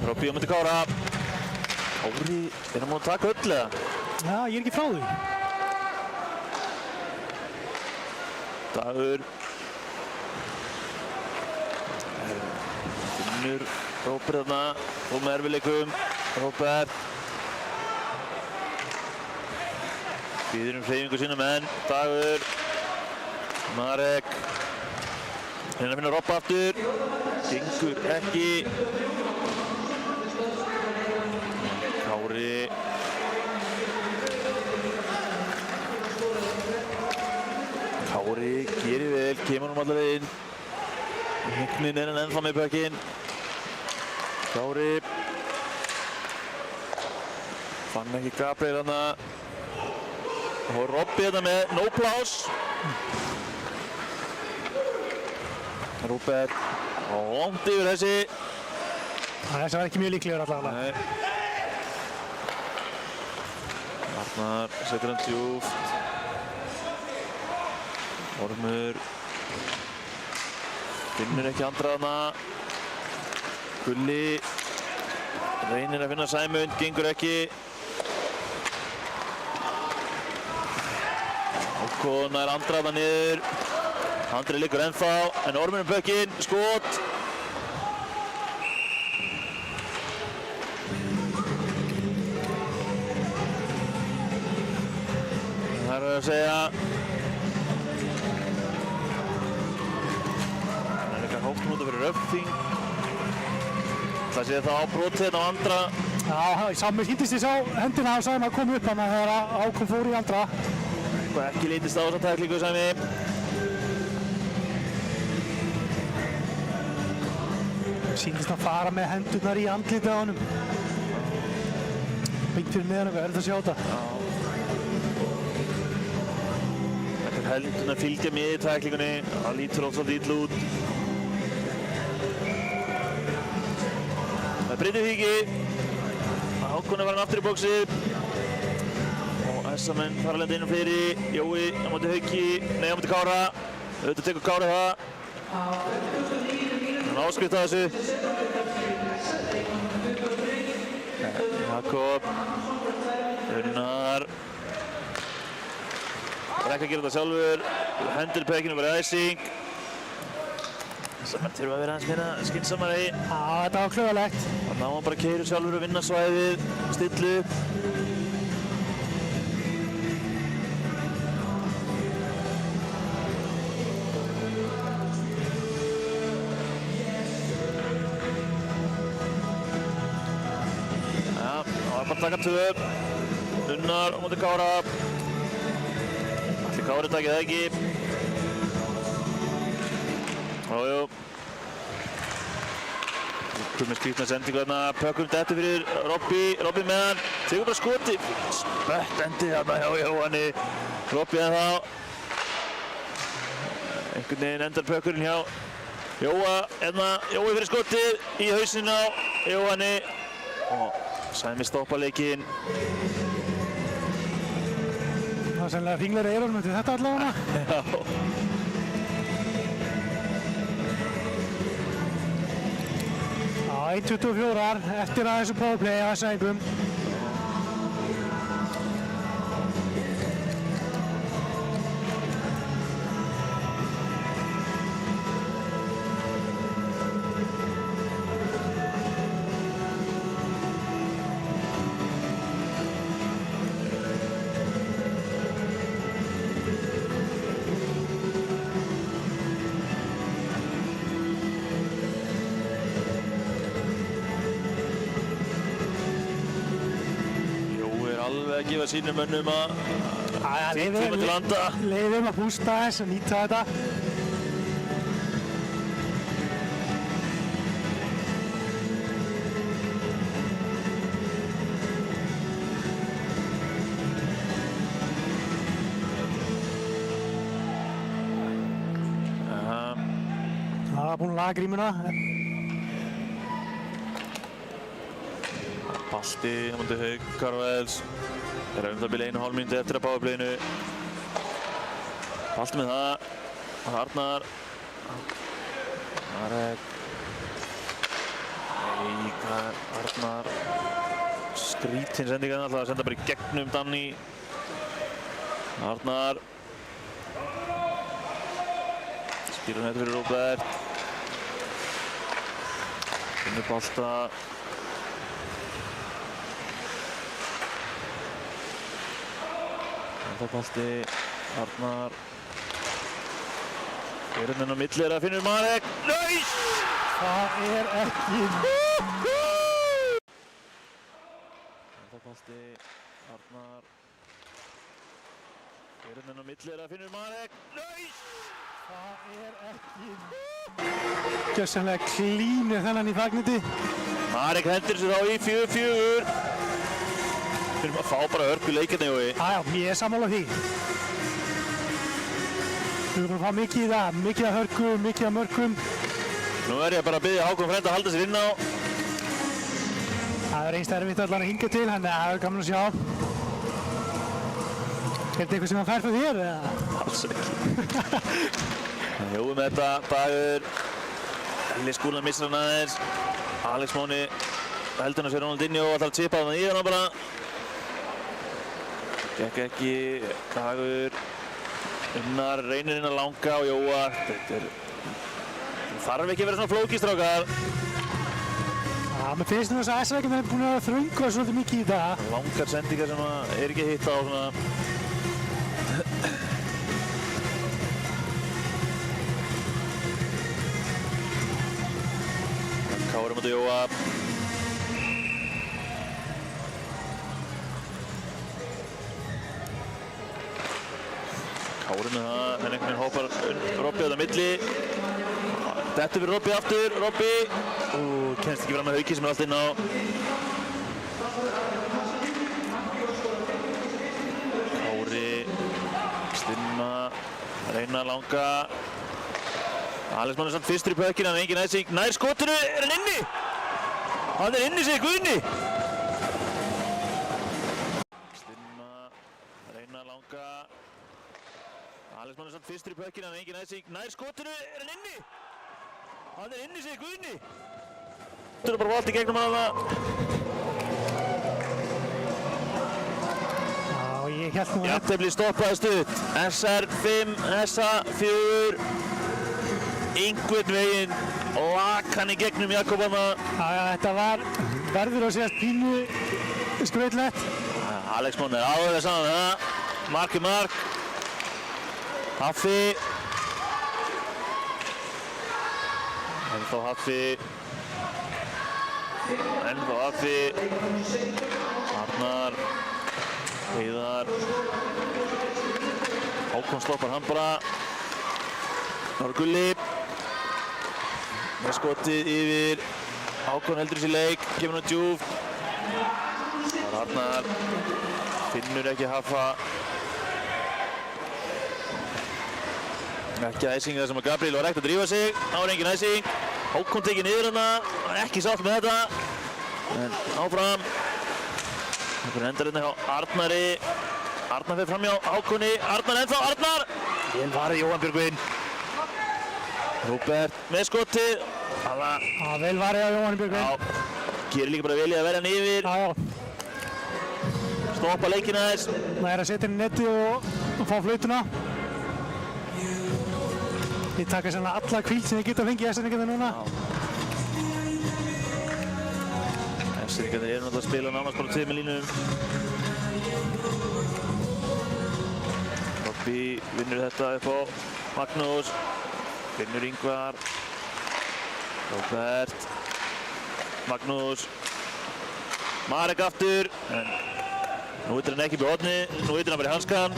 Robby á myndi Kára. Kári, er hann múinn að taka öll eða? Já, ég er ekki frá því. Dagur. Finnur Róbert þarna, og með erfiðleikum. Róbert. Býður hreyfingu sína menn. Dagur. Marek. Reyna að finna Robba aftur. Gengur ekki. Kári. Kári gerir vel, kemur hann allavega inn. Hegnin er hann ennþá með pökkinn. Kári. Fann ekki Gabriel hana. Og Robby þetta með no pláss. Rúbert langt yfir þessi. Þessi var ekki mjög líklegur allavega. Nei. Arnar setur hann djúpt. Ormur finnur ekki Andra þarna. Gulli reynir að finna Sæmund, gengur ekki. Hákon nær Andra þarna niður. Andri liggur ennþá, en Ormur bökkinn, skot. Það er að segja. Það er eitthvað Hákon út af fyrir Röfting. Það sé það á brotið hérna á Andra. Já, ég sá mér skýttist ég sá hendina á Sæma að koma upp hana þegar Hákon fór í Andra. Eitthvað ekki lítist á þessa tæklingu Sæmi. Sýndist að fara með hendurnar í andlitið á honum. Beint fyrir neðan eitthvað, það að sjá þetta? Þetta er heldur að fylgja með í tæklingunni. Það lítur ósað illa út. Það breytir því ekki. Hákon er farin aftur í bóksi. Og S-amenn fara að lenda inn fleiri. Jói á móti Hauki, nei á móti Kára. Auðvitað tekur Kára það. Hann áskrift að þessu. Jakob. Unnar. Það er ekki að gera þetta sjálfur. Hendur pekinu bara æsing. Það þurfa að vera aðeins meira skynsamari. Já, þetta var klöðalegt. Þannig að hann bara keyrir sjálfur og vinna svæðið, stillu upp. Það var bara að taka tvö. Unnar á móti Kára. Ætli Kári takið það ekki. Jájú. Komið skrýtna sendingu þarna. Pökkum dettur fyrir Robby. Robby með hann. Tekur bara skoti. Spött endið þarna hjá Jóhanni. Robby en þá. Einhvern veginn endar pökkurinn hjá Jóa. Jói fyrir skotið í hausinn á Jóhanni. Og Sæmi stoppa leikinn. Það var sennilega hringleira eyrunum eftir þetta allavega. Já. Já, 1.24 eftir að þessu powerplay að Sæmum. Alveg að gefa sínum mönnum að tíma til landa. Leiðum að pústa þess og nýta þetta. Það var búinn að laga grímuna. Balti á móti Hauk Karvels. Það er það byrja 1,5 mínúti eftir að powerplayinu. Balti með það. Arnar. Marek. Nei, hvað er Arnar? Skrítinn sendingan alltaf að senda bara í gegnum Danni. Arnar. Spýrar hann þetta fyrir Róbert. Finnur Balta. Balti, Arnar. Inn á milli að finnur Marek. Naus! Það er ekki. Balti, Arnar. Inn á milli að finnur Marek. Naus! Það er ekki. Gjörsamlega klínur þennan í fagniti. Marek hendir sig þá í 4-4. Við erum að fá bara hörku leikirni og Já, ég er sammála því. Við erum að fá mikið í það, mikið af hörku, mikið af mörkum. nú er ég bara að biðja Hákon frænda að halda sér inn á. Það er einst erfitt allan að hingja til, þannig að það er gaman að sjá. Er þetta eitthvað sem hann fær fyrir þér, eða? Alls ekki. Jú, með þetta Dagur. Elli Skúla missar hann aðeins. Alex Máni heldur hann að sér Ronaldinho og ætlar að tippa hann í hann bara. Gekk ekki. Dagur. Unnar reynir inn að langa og Jóa. Þetta þarf ekki að vera svona flókið, strákar. Já, mér finnst nú þess að S-veginn er búin að þröngva svolítið mikið í það. Langar sendingar sem er ekki að hitta á svona. Kári mútið Jóa. Kári með það, en einhvern veginn hoppar Robby á það milli. Þetta fyrir Robby aftur, Robby. Kennst ekki fram með Hauki sem er allt inn á. Kári, Stinna, reyna að langa. Alex Máni samt fyrstur í pökkina, en engin æsing. Nær skotinu, er hann inni? Hann er inni, segir Guðni. Stinna, reyna að langa. Alex Máni samt fyrstur í pökkina, en engin æsing. Nær skotinu, er hann inni? Hann er inni, segir Guðni. Þú eru bara vald í gegnum hana. Já, ég held nú að... Jafntefli stoppaði stutt. SR 5, SA 4. Einhvern veginn lak hann í gegnum Jakob hana. Já, þetta verður á síðast pínu skrautlegt. Alex Máni er áður að saman það. Mark er mark. Haffi. Ennþá Haffi. Ennþá Haffi. Arnar. Heiðar. Hákon stoppar hann bara. Það var Gulli. Með skotið yfir. Hákon heldur þessi leik. Gefur hann djúpt. Það var Arnar. Finnur ekki Haffa. Ekki æsing þar sem að Gabriel var ekkert að drífa sig. Það var engin æsing. Hákon tekið niður hana. Var ekki sátt með þetta. En áfram. Það endar hérna hjá Arnari. Arnar fer fram hjá Hákoni. Arnar ennþá. Arnar! Vel varið Jóhann Björgvin. Róbert með skotið. Já, vel varið á Jóhann Björgvin. Já. Gerir líka bara vel í að verja hann yfir. Já. Stoppa leikinn aðeins. Það er að setja inn í netti og fá flautuna. Þið taka sennilega alla hvíld sem þið geta fengið í S-ringarnir núna. S-ringarnir eru náttúrulega að spila nánast bara 2 með línum. Robby vinnur þetta upp á Magnús. Finnur Ingvar. Róbert. Magnús. Marek aftur. En nú heitir hann ekki upp í horni. Nú heitir hann bara í hanskan.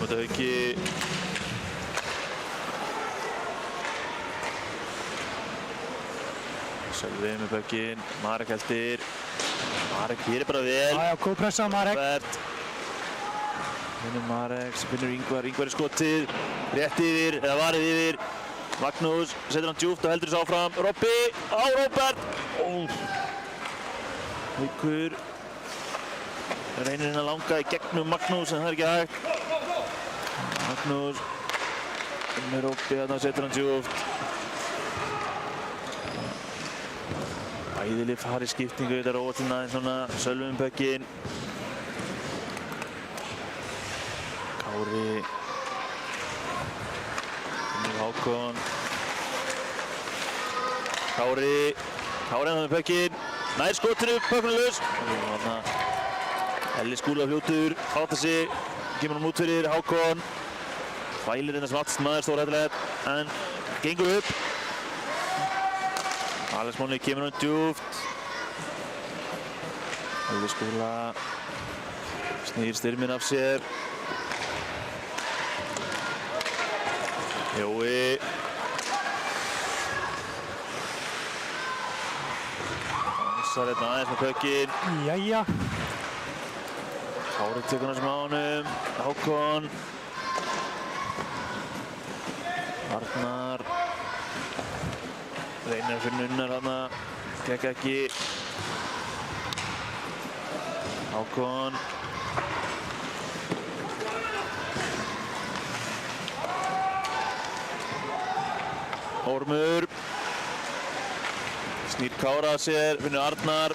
Hauki. Sölvi með bökkinn. Marek heldur. Marek gerir bara vel. Já, góð pressa á Marek. Robert. Finnur Marek, finnur Ingvar. Ingvar í skotið. Rétt yfir, eða varið yfir. Magnús setur hann djúpt og heldur þess áfram. Robby á Robert. Haukur. Reynir hann að langa í gegnum Magnús en það er ekki hægt. Magnús með Robby þarna setur hann djúpt. Æðileg fari skiptingu, þetta er óvallinn aðeins svona. Sölvi með bökkinn. Kári. Finnur Hákon. Kári. Kári með bökkinn. Nær skotinu, bökkunum laus. Elli Skúla fljótur, átta sig. Kemur hann út fyrir Hákon. Fælir hérna sem aftast maður, stórhættulegt, en gengur upp. Alex Máni kemur hann djúpt. Elli Skúla Snýr styrminn af sér. Jói. Dansar hérna aðeins með pökkinn. Jæja. Kári tekur hann sem á honum. Hákon. Arnar. Reynir að finna unnar hana. Gekk ekki. Hákon. Ormur. Snýr Kára að sér, finnur Arnar.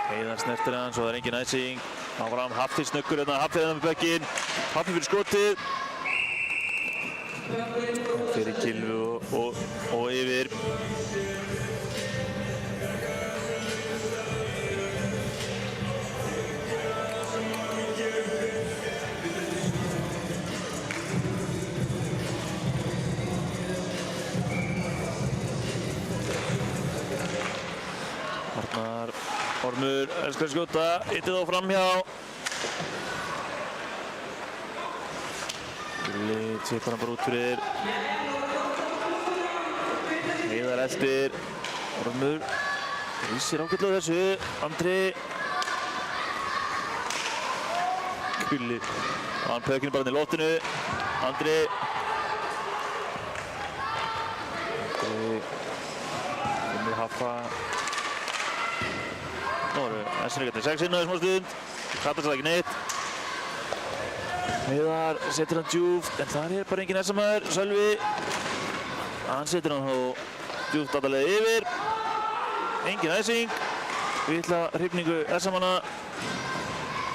Heiðar snertir hann, svo það er engin æsing. Áfram, Hafti snöggur hérna, Hafti hérna með bökkinn. Hafti fyrir skotið. Fyrir Gylfi og yfir. Arnar, Ormur, elskar að skjóta, yttið þá framhjá. Gulli tekur hann bara út fyrir. Heiðar eftir. Ormur lýsir ágætlega þessu. Andri. Gulli. Hann pökkinn bara inn í loftinu. Andri. Finnur Haffa. Nú eru S-regarnir 6 inn á þessum stund. Kattast það ekki neitt. Heiðar setur hann djúpt, en þar er bara engin S-maður. Sölvi. Hann setur hann þó djúpt allalega yfir. Engin æsing. Litla hrifningu S-manna.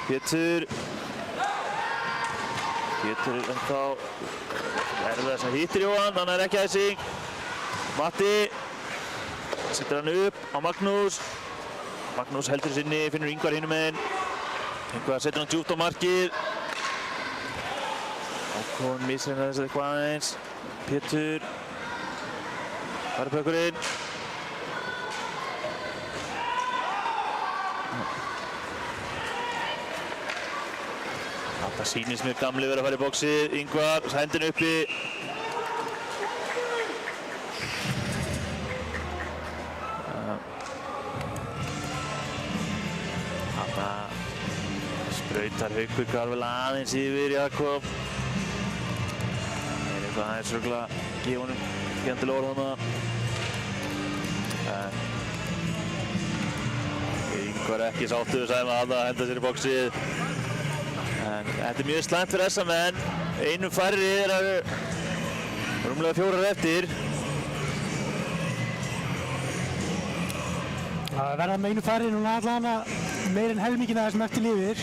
Pétur. Pétur ennþá. Erfið þess að hittir Jóhann, hann er ekki æsing. Matti. Setur hann upp á Magnús. Magnús heldur sinni, finnur Ingvar hinum meginn. Ingvar setur hann djúpt á markið. Hákon misreiknar þess eitthvað aðeins. Pétur. Þar er pökkurinn. Þetta sýnist mér gamli verið að fara í boxið. Ingvar, hendin uppi. Sprautar Haukbjörg alveg aðeins yfir Jakob. Það er eitthvað aðeins röglega að gefa honum skemmtilega orð þarna. Ingvar ekki sáttur sagði maður að henda sér í boxið. En þetta er mjög slæmt fyrir þessa menn. Einum færri er að rúmlega 4 eftir. Það verða með einu færri núna allavega meir en helminginn af þessum eftir lifir.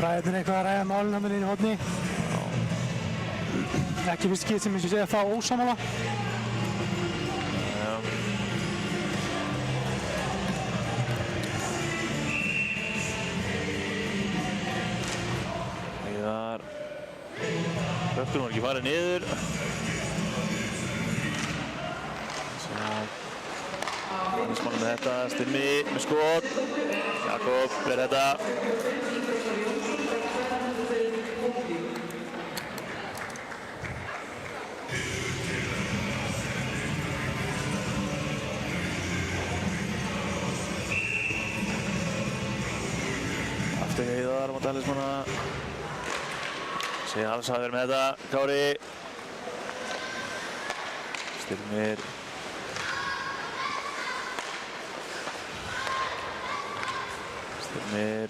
Bræðirnir eitthvað að ræða málinn hann inn í horni. Ekki fyrst skil sem ég segja þá ósamála. Heiðar. Bökkurinn var ekki farið niður. Hannesmann með þetta, Styrmi með skot. Jakob með þetta. Aftur Heiðar á móti Hannesmanna. Segir alls að vera með þetta, Kári. Styrmir. Styrmir.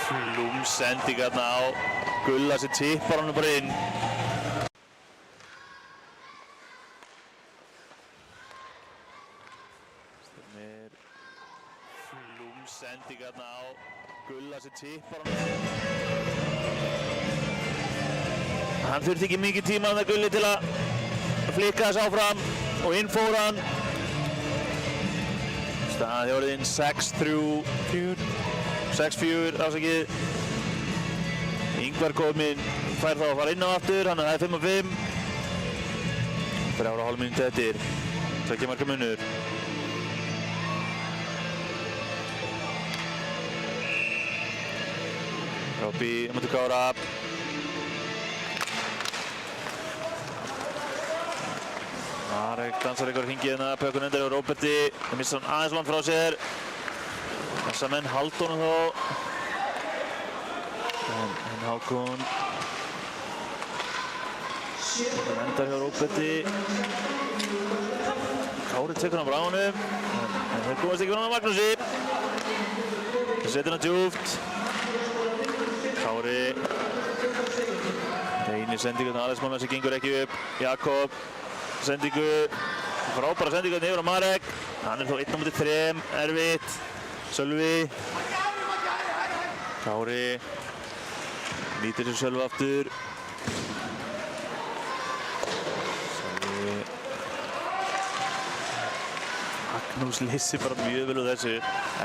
Flúmsending þarna á Gulla sem tippar hann bara inn. Styrmir. Flúmsending þarna á Gulla sem tippar hann. Hann þurfti ekki mikið tíma þarna Gulli til að flikka þess áfram og inn fór hann. Staðið orðinn 6-3. 6-4, ásakið. Ásberg kominn, fær þá að fara inn á aftur, þannig að það er 5-5. 3,5 mínútur eftir, 2 marka munur. Robby á móti Kára. Marek dansar ykkur hringið hérna, Pökkun endur á Róberti. Það missar hann aðeins langt frá sér. Þessa menn halda honum þó. En Hákon endar hjá Róberti. Kári tekur hann frá honum. En þeir komast ekki frá hann á Magnúsi. Það setur hann djúpt. Kári reynir sendingu þannig aðeins sem gengur ekki upp. Jakob sendingu, frábæra sendingu yfir á Marek. Hann er þó 1-3, erfitt. Sölvi. Kári nýtir sér Sölvi aftur. Sölvi. Magnús leysir bara mjög vel úr þessu.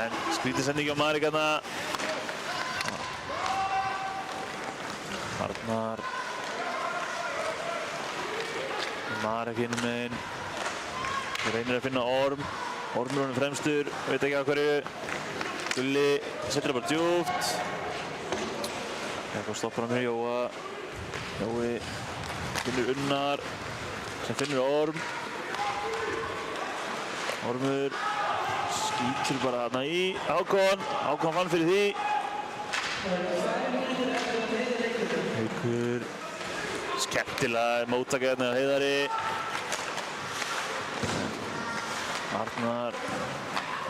En skrítið sendingi á Marek hérna. Arnar. Marek hinum meginn. Reynir að finna Orm. Ormur honum fremstur, veit ekki af hverju. Gulli setur það bara djúpt. Eitthvað stoppar hann hér Jóa. Jói finnur Unnar, sem finnur Orm. Ormur skýtur bara þarna í. Hákon, Hákon fann fyrir því. Haukur. Skemmtilega móttaka hérna á Heiðari. Arnar,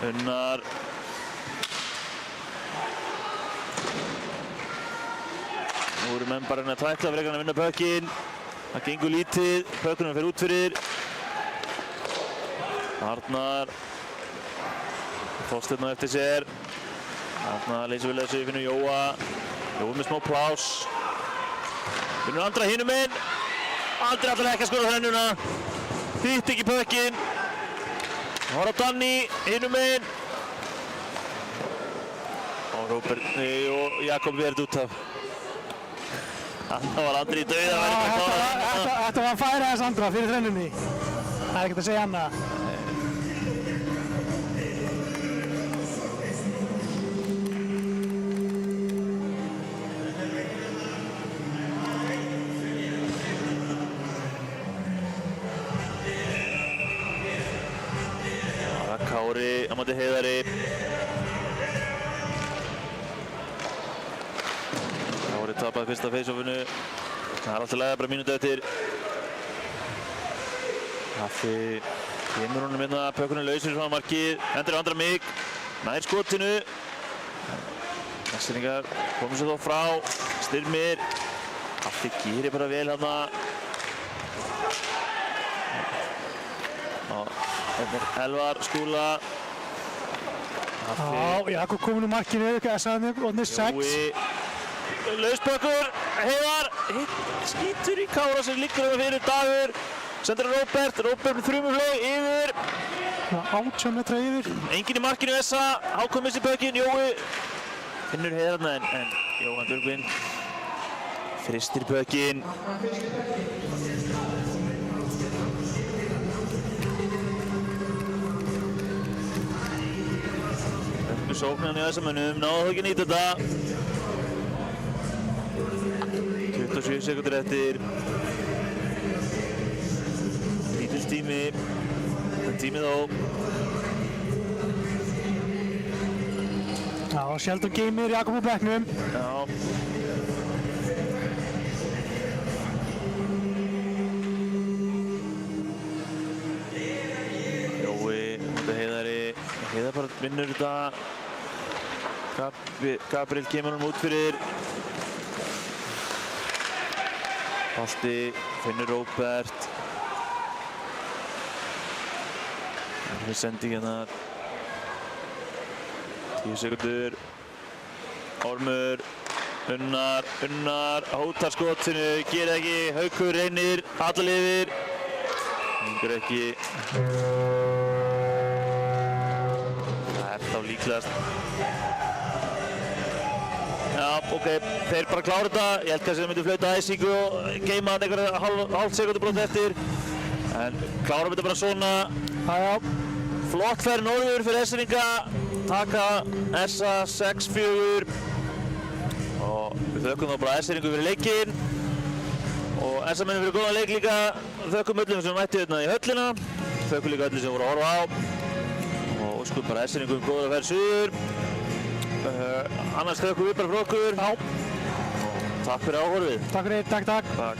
Unnar. Nú eru menn bara að tækla frekar að vinna pökkinn. Það gengur lítið, pökkunum fer út fyrir. Arnar. Þorsteinn á eftir sér. Arnar leysir vel þessu, finnur Jóa. Jói með smá plás. Finnur Andra hinum meginn. Andri ætlar ekki að skora þrennuna. Hitt ekki pökkinn. Hóra Danni hinum meginn. Og Jakob verið út af. Þannig var Andri í dauðaverk að klára þarna. Þetta var að færa þess Andra fyrir þrennunni. Það er ekkert að segja annað. Kári á móti Heiðari. Kári tapaði fyrsta face-offinu. Það er alltaf bara mínútu eftir. Haffi kemur honum hérna, pökkunum lausir frá markið. Endur á Andra mig. Nær skotinu. Næstinningar komur sér þó frá. Styrmir. Haffi gerir bara vel hérna. Þetta er Elvar, Skúla. Já, Jakob komin úr markinu, sagði mér, og 6. Jói. Lausbökkur, Heiðar. Skítur í Kára sem liggur fyrir Dagur. Sendur Róbert, Róbert með þrjumuflög yfir. 18 metra yfir. Enginn í markinu þessa, Hákon missir pökkinn, Jói. Finnur Heiðarna en Jóhann Björgvin fristir pökkinn. Sóknin í þessum mönnum, náðu þó ekki að nýta þetta. 27 sekundur eftir. Lítill tími, en tími þó. Já, sjaldan geymir Jakob á bekknum. Já. Jói, mútið Heiðari. Heiðar bara vinnur þetta. Gabriel kemur honum út fyrir. Balti, finnur Róbert. Það er sending hérna. 10 sekundur. Ormur, Unnar, hótar skotinu, gerir ekki. Haukur reynir, allar yfir. Gengur ekki. Það er þá líklegast Já, ok, þeir bara klára þetta. Ég held kannski að þeir myndu flauta æsingu og geima þetta einhverja hálf sekundubrót eftir. En klárum þetta bara svona. Flott ferð norður fyrir Essaringa. Taka Essa 6-4. Og við þökkum þá bara Essaringu fyrir leikinn. Og Essa-mennum fyrir góðan leik líka. Þökkum öllum sem mættu hérna í höllina. Þökkum líka öllum sem voru að horfa á. Og óskum bara Essaringum góða ferð suður. Annars þökkum við bara frá okkur. Já. Takk fyrir áhorfið. Takk fyrir, takk. Takk.